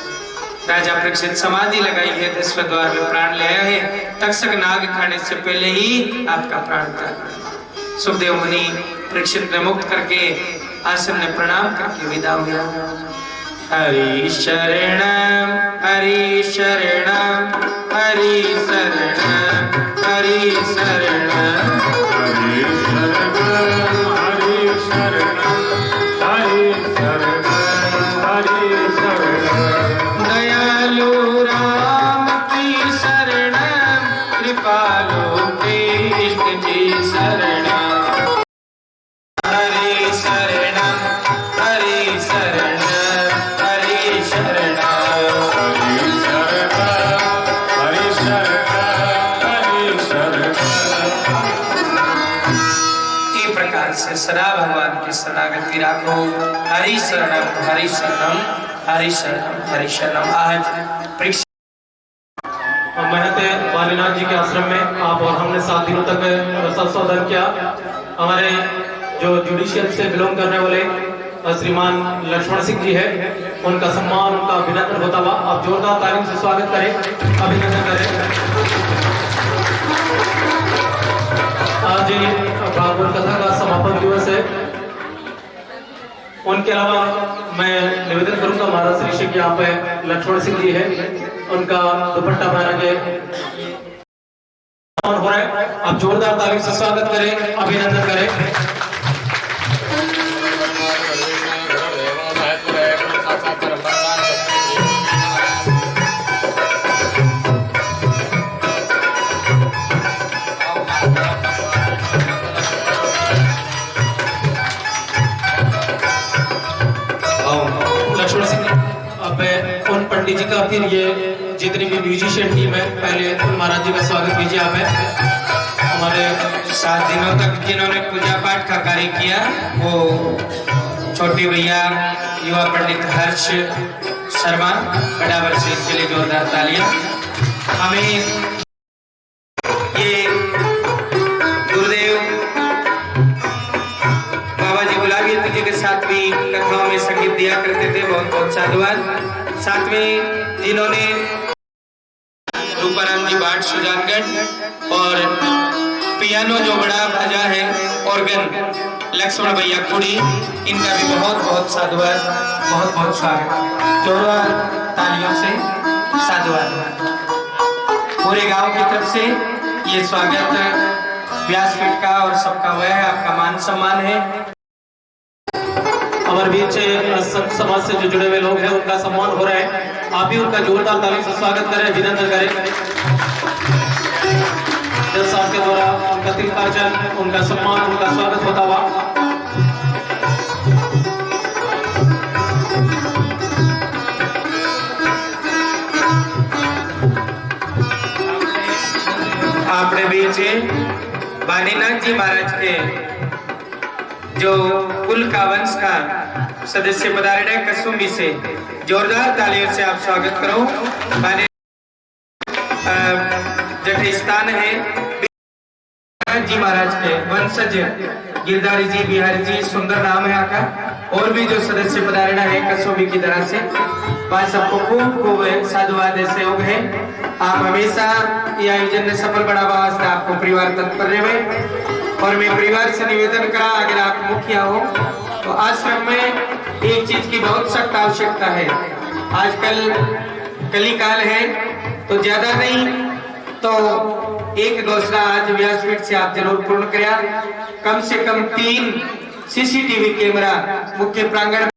राजा परीक्षित समाधि लगाई है, 10वें द्वार में प्राण ले आया है, तक्षक नाग खाने से पहले ही आपका प्राण त्याग। सुखदेव मुनि परीक्षित ने मुक्त करके आसन में प्रणाम करके विदा हो गया। हरि शरणम हरि शरणम हरि शरणम हरि शरणम हरि शरणम हरि शरणम हरि शरणम हरि शरणम। दयालु राम की शरणम, कृपालु कृष्ण जी शरणम। हरि शरणम हरि शरणम हरि शरणम हरि शरणम सदा भगवान की शरणागति राखो। हरि शरणम हरि शरणम हरि शरणम हरि शरणम। आज महते वालीनाथ जी के आश्रम में आप और हमने 7 दिनों तक सत्संग किया। हमारे जो जुडिशियल से बिलोंग करने वाले श्रीमान लक्ष्मण सिंह जी है, उनका सम्मान, उनका अभिनंदन होता हुआ आप जोरदार तालियों से स्वागत करें, अभिनंदन करें। आज भागवत कथा का समापन दिवस है। उनके अलावा मैं निवेदन करूंगा महाराज श्री शिव यहाँ पे लक्ष्मण सिंह जी है, उनका दुपट्टा पहना के हो रहा है। आप जोरदार तालियों से स्वागत करें, अभिनंदन करें। लक्ष्मण सिंह अब उन पंडित जी का, फिर ये जितनी भी म्यूजिशियन टीम है, पहले उन महाराज जी का स्वागत कीजिए। आप है हमारे 7 दिनों तक जिन्होंने पूजा पाठ का कार्य किया, वो छोटे भैया युवा पंडित हर्ष शर्मा, बराबर से इनके लिए जोरदार तालियां। हमें ये गुरुदेव बाबा जी गुलाबी जी के साथ भी कथाओं में संगीत दिया करते थे, बहुत बहुत साधुवाद। साथ में जिन्होंने रूपाराम जी बाट सुजानगढ़ और पियानो जो बड़ा बजा है ऑर्गन लक्ष्मण भैया कुड़ी, इनका भी बहुत बहुत साधुवाद, बहुत बहुत स्वागत। जोरदार तालियों से साधुवाद। पूरे गांव की तरफ से ये स्वागत व्यासपीठ का और सबका वह है, आपका मान सम्मान है। हमारे बीच संत समाज से जो जुड़े हुए लोग हैं, उनका सम्मान हो रहा है। आप भी उनका जोरदार तालियों से स्वागत करें, अभिनंदन करें। जज साहब के द्वारा उनका तिलकार्चन, उनका सम्मान, उनका स्वागत होता हुआ। आपने बीच वालीनाथ जी महाराज के जो कुल का वंश का सदस्य पधारे कसुम्बी से, जोरदार तालियों से आप स्वागत करो। जठ स्थान है जी महाराज के वंशज गिरधारी जी, बिहारी जी, सुंदर नाम है आपका। और भी जो सदस्य पधारे है कसुम्बी की तरह से, वह सबको खूब खूब साधुवाद सहयोग है। आप हमेशा ये आयोजन ने सफल बढ़ावा वास्ते आपको परिवार तत्पर रहे। और मैं परिवार से निवेदन करा, अगर आप मुखिया हो तो आश्रम में एक चीज की बहुत सख्त आवश्यकता है। आजकल कलिकाल है, तो ज्यादा नहीं तो एक गौसला आज व्यासपीठ से आप जरूर पूर्ण करें। कम से कम 3 सीसीटीवी कैमरा मुख्य प्रांगण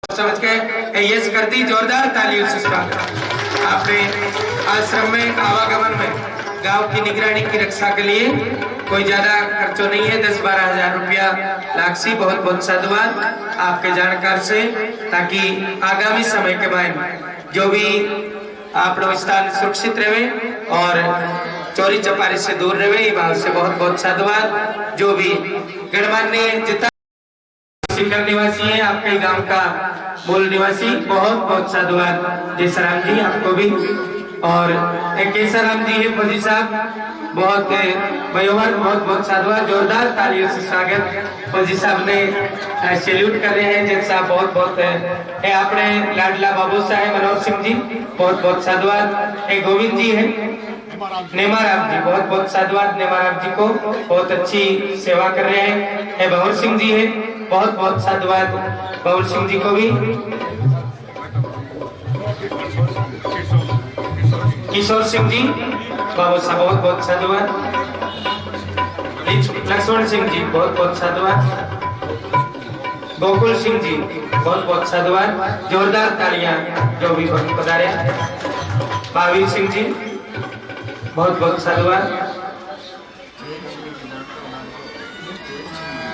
समझ के यस कर दी। जोरदार तालियों से स्वागत। आपने आश्रम में आवागमन में गांव की निगरानी की रक्षा के लिए कोई ज्यादा खर्चो नहीं है, 10-12 हजार रुपया लागसी। बहुत बहुत साधुवाद आपके जानकार से, ताकि आगामी समय के बाद जो भी आप स्थान सुरक्षित रहे और चोरी चपारी से दूर रहे, ये भाव से बहुत बहुत साधुवाद। जो भी गणमान्य जितना निवासी है, आपके गांव का मूल निवासी, बहुत बहुत साधुवाद। जयसराम जी आपको भी, और केसराम जी है फौजी साहब, बहुत वयोवर, बहुत बहुत साधुवाद। जोरदार तालियों से स्वागत। फौजी साहब ने सैल्यूट कर रहे हैं। जज साहब बहुत बहुत है। अपने लाडला बाबू साहब मनोहर सिंह जी, बहुत बहुत साधुवाद। गोविंद जी है, नेमाराम जी, बहुत बहुत साधुवाद। नेमाराम जी को बहुत अच्छी सेवा कर रहे हैं। भवर सिंह जी है, बहुत बहुत साधुवाद भवर सिंह जी को भी। किशोर सिंह जी, बाबू साहब बहुत बहुत साधुवाद। लक्ष्मण सिंह जी, बहुत बहुत साधुवाद। गोकुल सिंह जी, बहुत बहुत साधुवाद। जोरदार तालियां जो भी पधारे। महावीर सिंह जी, बहुत बहुत साधुवाद।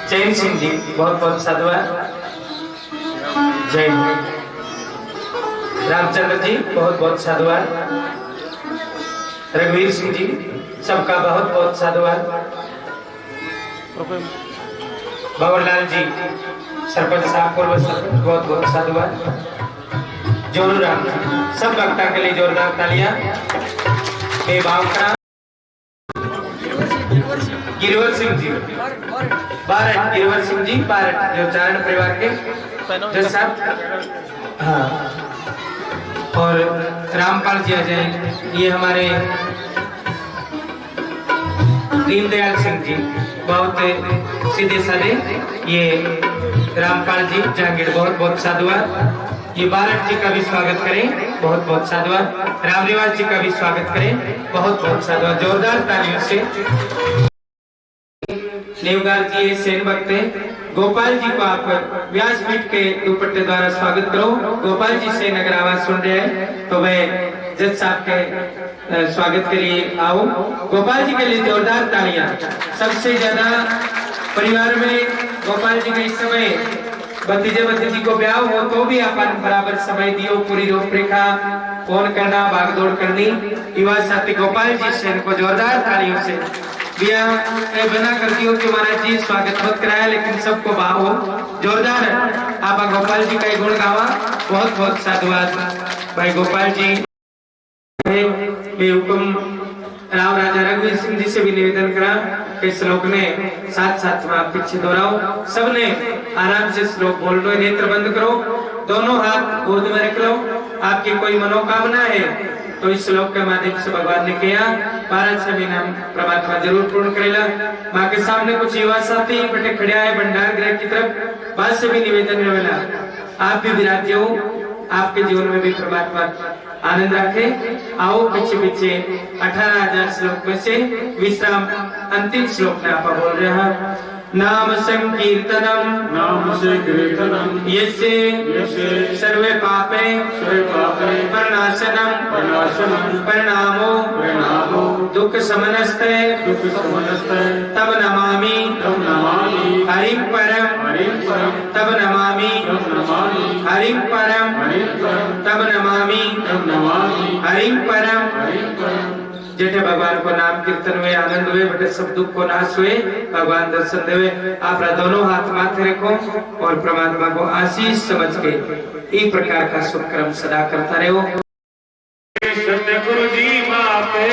चैन सिंह जी, बहुत बहुत साधुवाद। जय रामचंद्र जी, बहुत बहुत साधुवाद। रघुवीर सिंह जी, सबका बहुत बहुत साधुवाद। भंवरलाल जी सरपंच साहब पूर्व सरपंच बहुत बहुत साधुवाद। जोरू राम जी सब भक्तों के लिए जोरदार तालियां। भाव करा गिरवर सिंह जी बारट, गिरवर सिंह जी बारट जो चारण परिवार के जो साहब हाँ, और रामपाल जी आ जाए। ये हमारे दीनदयाल सिंह जी बहुत सीधे साधे। ये रामपाल जी जहांगीर बहुत बहुत साधुवाद। ये बारट जी का भी स्वागत करें, बहुत बहुत साधुवाद। रामनिवास जी का भी स्वागत करें, बहुत बहुत साधुवाद। जोरदार तालियों से। नेवगार जी सेन भक्त हैं। गोपाल जी को आप व्यासपीठ के दुपट्टे द्वारा स्वागत करो। गोपाल जी से अगर आवाज सुन रहे हैं तो मैं जज साहब के स्वागत के लिए आओ। गोपाल जी के लिए जोरदार तालियां। सबसे ज्यादा परिवार में गोपाल जी के इस समय भतीजे को ब्याह हो तो भी अपन बराबर समय दियो, पूरी रूपरेखा फोन करना, भागदौड़ करनी। युवा साथी गोपाल जी से इनको जोरदार तालियों से दिया बना कर दियो कि महाराज जी स्वागत मत कराया, लेकिन सबको भाव हो जोरदार। आप गोपाल जी का ही गुण गावा, बहुत बहुत साधुवाद भाई गोपाल जी। हुक्म राम राजा रघुवीर सिंह जी से भी निवेदन करा कि श्लोक ने साथ साथ में आप पीछे दोहराओ। सबने आराम से श्लोक बोल लो, नेत्र बंद करो, दोनों हाथ गोद में रख लो। आपकी कोई मनोकामना है तो इस श्लोक के माध्यम से भगवान ने किया 12 छवि नाम परमात्मा जरूर पूर्ण करेला। माँ के सामने कुछ युवा साथी बटे खड़िया है भंडार गृह की तरफ, बात से भी निवेदन रहेला आप भी विराज्य हो, आपके जीवन में भी परमात्मा आनंद रखे। आओ पीछे पीछे 18,000 श्लोक में से विश्राम अंतिम श्लोक में आप बोल रहे हैं। नाम संकीर्तनम यस्य सर्वे पापे प्रणाशनम परिणामो दुख समनस्ते तब नमामि हरिं परम तब नमामि हरिं परम तब नमामि हरिं परम। जेठे भगवान को नाम कीर्तन हुए, आनंद हुए, बटे सब दुख को नाश हुए, भगवान दर्शन देवे। आप दोनों हाथ माथे रखो और परमात्मा को आशीष समझ के इस प्रकार का शुभ कर्म सदा करता रहो। सतगुरु जी बापे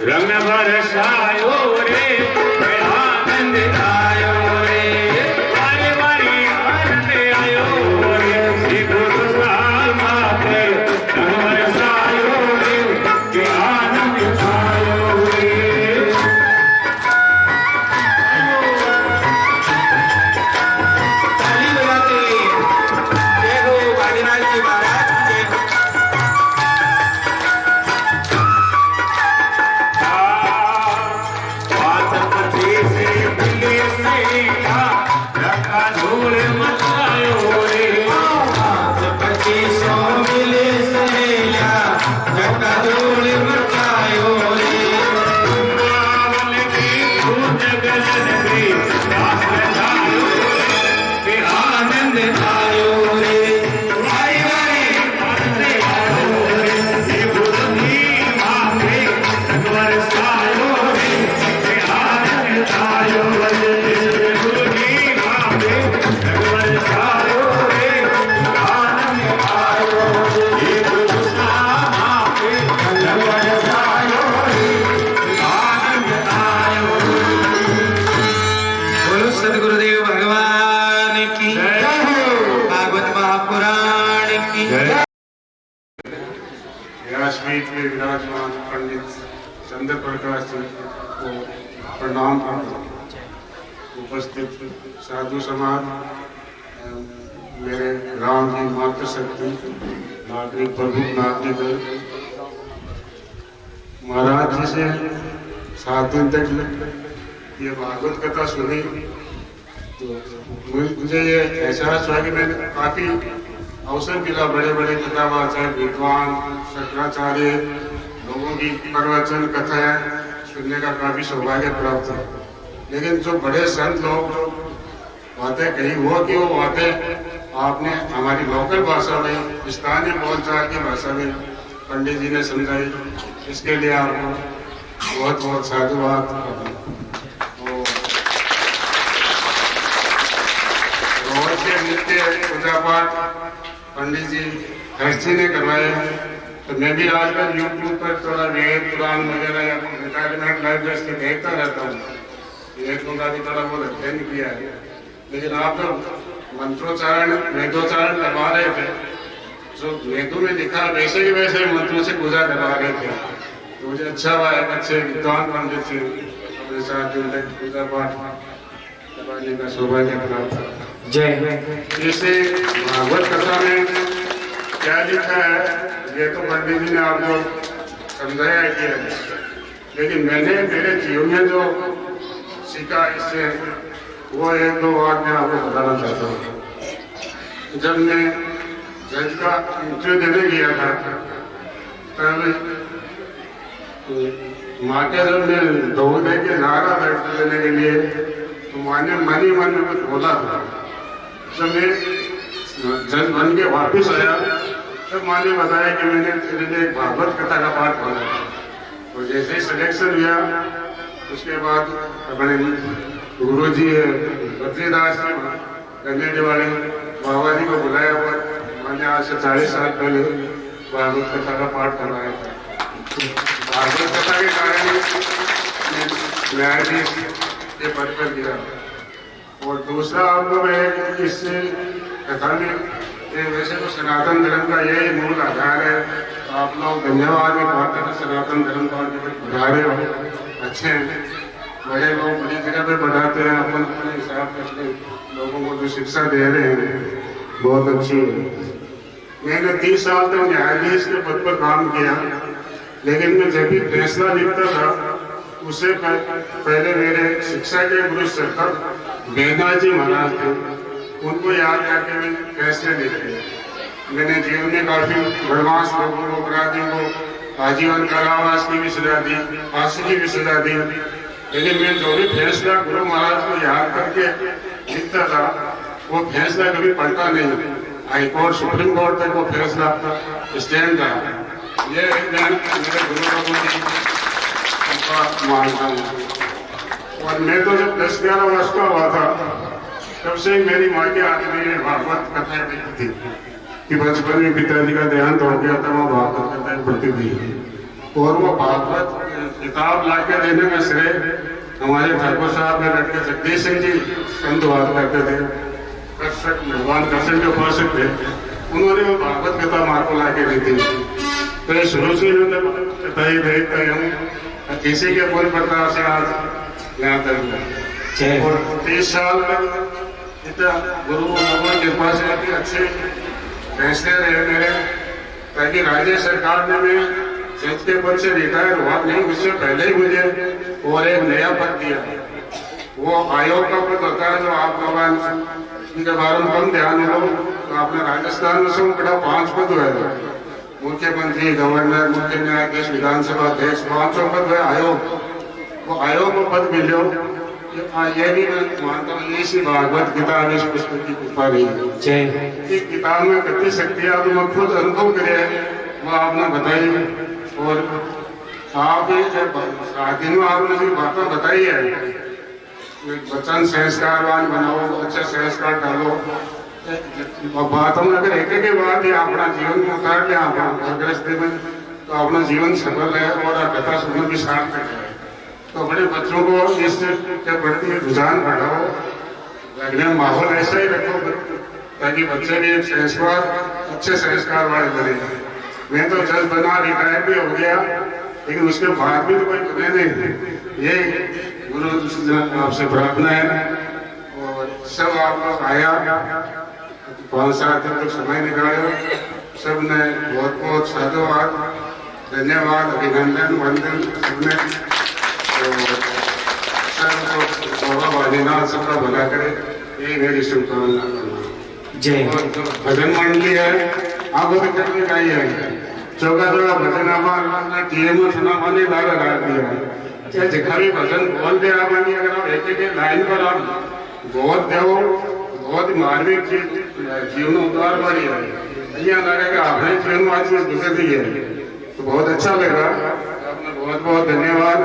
रंग बरसायो रे, आनंद आयो रे, बारी बारी आनंद आयो रे, श्री गुरु साहब बापे रंग बरसायो रे, के आनंद आयो रे। ताली बजाते जय हो वादिनाथ जी महाराज जय हो। सदगुरुदेव भगवान की भागवत महापुराण की। व्यासपीठ में विराजमान पंडित चंद्र प्रकाश जी को प्रणाम करता हूँ। उपस्थित साधु समाज, मेरे राम जी मातृशक्ति नागरिक प्रभु नागरिक महाराज जी से 7 दिन तक ये भागवत कथा सुनी तो मुझे ये एहसास हुआ कि मैंने काफी अवसर मिला, बड़े बड़े कथावाचक विद्वान शंकराचार्य लोगों की प्रवचन कथाएं सुनने का काफी सौभाग्य प्राप्त है। लेकिन जो बड़े संत लोग बातें कही हुआ कि वो बातें आपने हमारी लोकल भाषा में, स्थानीय बोलचाल की भाषा में पंडित जी ने समझाई, इसके लिए आपको बहुत बहुत साधुवाद। के पूजा पाठ पंडित जी हर्षी ने करवाए। तो मैं भी आजकल यूट्यूब पर थोड़ा वेद पुराण वगैरह या रिटायरमेंट लाइफ जैसे देखता रहता हूँ, वेदों का भी थोड़ा बहुत अध्ययन किया है। लेकिन आप जो मंत्रोच्चारण वेदोच्चारण करवा रहे थे, जो वेदों में लिखा वैसे ही वैसे मंत्रों से पूजा करवा रहे थे, तो मुझे अच्छा हुआ। एक अच्छे विद्वान पंडित से अपने साथ दिन तक पूजा पाठ करवाने का सौभाग्य प्राप्त हुआ। जय। जैसे भागवत कथा में क्या लिखा है ये तो पंडित जी ने आपको समझाया किया है, लेकिन मैंने मेरे जीवन में जो सीखा इससे वो एक दो बात मैं आपको बताना चाहता हूँ। जब मैं जज का इंटरव्यू देने गया था तब माँ के जब मैं दौड़ दे के जा रहा था इंटरव्यू देने के लिए, तो माँ ने मन ही मन में कुछ बोला था। जब मैं जज बन के वापिस आया तब माँ ने बताया कि मैंने तेरे लिए एक भागवत कथा का पाठ पढ़ा था। और जैसे ही सिलेक्शन हुआ उसके बाद अपने गुरु जी बद्रीदास जी गंगे वाले बाबा जी को बुलाया हुआ। मैंने आज से 40 साल पहले भागवत कथा का पाठ करवाया था। भागवत कथा के कारण न्यायाधीश के पद पर गिरा। और दूसरा आपको मैं इससे कथा में वैसे तो सनातन धर्म का यही मूल आधार है। तो आप लोग धन्यवाद में बात हैं सनातन धर्म को बढ़ा रहे हो, अच्छे हैं। बड़े लोग बड़ी जगह पे बढ़ाते हैं, अपन अपने हिसाब से लोगों को जो शिक्षा दे रहे हैं बहुत अच्छी है। मैंने 30 साल तक न्यायाधीश के पद पर काम किया, लेकिन मैं जब भी फैसला लिखता था उससे पहले मेरे शिक्षा के गुरु सरकार बेना जी महाराज थे, उनको याद करके मैं फैसले लिखे। मैंने जीवन में काफी बदमाश लोगों को, अपराधियों को आजीवन कारावास की भी सजा दी, फांसी की भी सजा दी। लेकिन मैं जो भी फैसला गुरु महाराज को याद करके लिखता था वो फैसला कभी पढ़ता नहीं। हाईकोर्ट सुप्रीम कोर्ट तक वो फैसला स्टैंड रहा। ये मैं मेरे गुरु लोगों की मानता हूँ। और मैं तो जब 10-11 वर्ष का हुआ था तब से मेरी माँ के आदमी ने भागवत कथाएं लिखी थी कि बचपन में पिताजी का देहांत हो गया था, वो भागवत कथाएं पढ़ती थी। और वो भागवत किताब ला के देने में श्रेय हमारे ठाकुर साहब ने लड़के जगदीश सिंह जी संत बात करते थे, कृष्ण भगवान कृष्ण के उपासक थे, उन्होंने वो भागवत कथा माँ को ला के दी थी। तो ये शुरू से मैं कथा ही देखता हूँ, किसी के कोई प्रकार से आज यहाँ तक। और 30 साल तक इतना गुरु लोगों की कृपा से भी अच्छे फैसले रहे मेरे, ताकि राज्य सरकार ने मैं जज के पद से रिटायर हुआ नहीं, उससे पहले ही मुझे और एक नया पद दिया। वो आयोग का पद होता है जो आप लोग इनके बारे में कम ध्यान दो। तो आपने राजस्थान में सब बड़ा 5 पद हुए थे, मुख्यमंत्री, गवर्नर, मुख्य न्यायाधीश, विधानसभा अध्यक्ष, 5 पद हुए आयोग। वो आयोग को पद मिलो ये भी मैं मानता हूँ इसी भागवत किताब इस पुस्तक की कृपा रही है। किताब में कितनी शक्तियाँ तो खुद अनुभव करे वो आपने बताई। और आप दिनों आपने जो बातें बताई है, वचन संस्कारवान बनाओ, अच्छे संस्कार डालो। और बातों में अगर एक के बाद ही अपना जीवन में उतार लिया गृहस्थी में तो अपना जीवन सफल है और कथा सुनने भी सार्थक है। तो बड़े बच्चों को इससे क्या बढ़ती रुझान बढ़ाओ, लगने माहौल ऐसा ही रखो ताकि बच्चे भी संस्कार अच्छे संस्कार वाले बने। मैं तो जज बना रिटायर भी हो गया, लेकिन उसके बाद भी तो कोई बने नहीं। ये गुरु आपसे प्रार्थना है। और सब आप लोग आया 5-7 दिन तक समय निकाले, सब ने बहुत बहुत साधुवाद, धन्यवाद, अभिनंदन, वंदन सबने। सबका भला करे, यही मेरी शुभकामना। जय। भजन मंडली है, आपको तो करने का ही है। चौका भजन आप टीएम सुना मानी लाला डाल दिया। जितना भी भजन बोल दे आप अगर आप एक लाइन पर आप बहुत देव बहुत मार्मिक जीवन उतार वाली है, यहाँ लगेगा अपने जीवन में आज में गुजर दी है, तो बहुत अच्छा लगा। आपने बहुत बहुत धन्यवाद,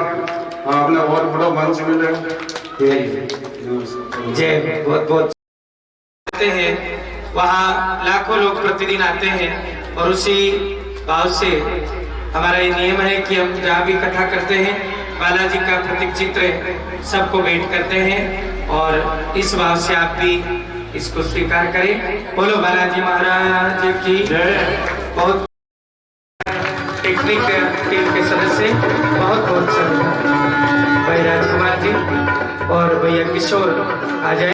आपने बहुत बड़ा मंच मिले। जय। बहुत बहुत हैं वहाँ लाखों लोग प्रतिदिन आते हैं और उसी भाव से हमारा ये नियम है कि हम जहाँ भी कथा करते हैं बालाजी का प्रतीक चित्र सबको भेंट करते हैं और इस भाव से आप भी इसको स्वीकार करें। बोलो बालाजी महाराज की जय। बहुत टेक्निक टीम के सदस्य बहुत बहुत धन्यवाद भाई राजकुमार जी और भैया किशोर आ जाए।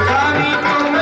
स्वामी तुम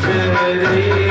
बिछड़ी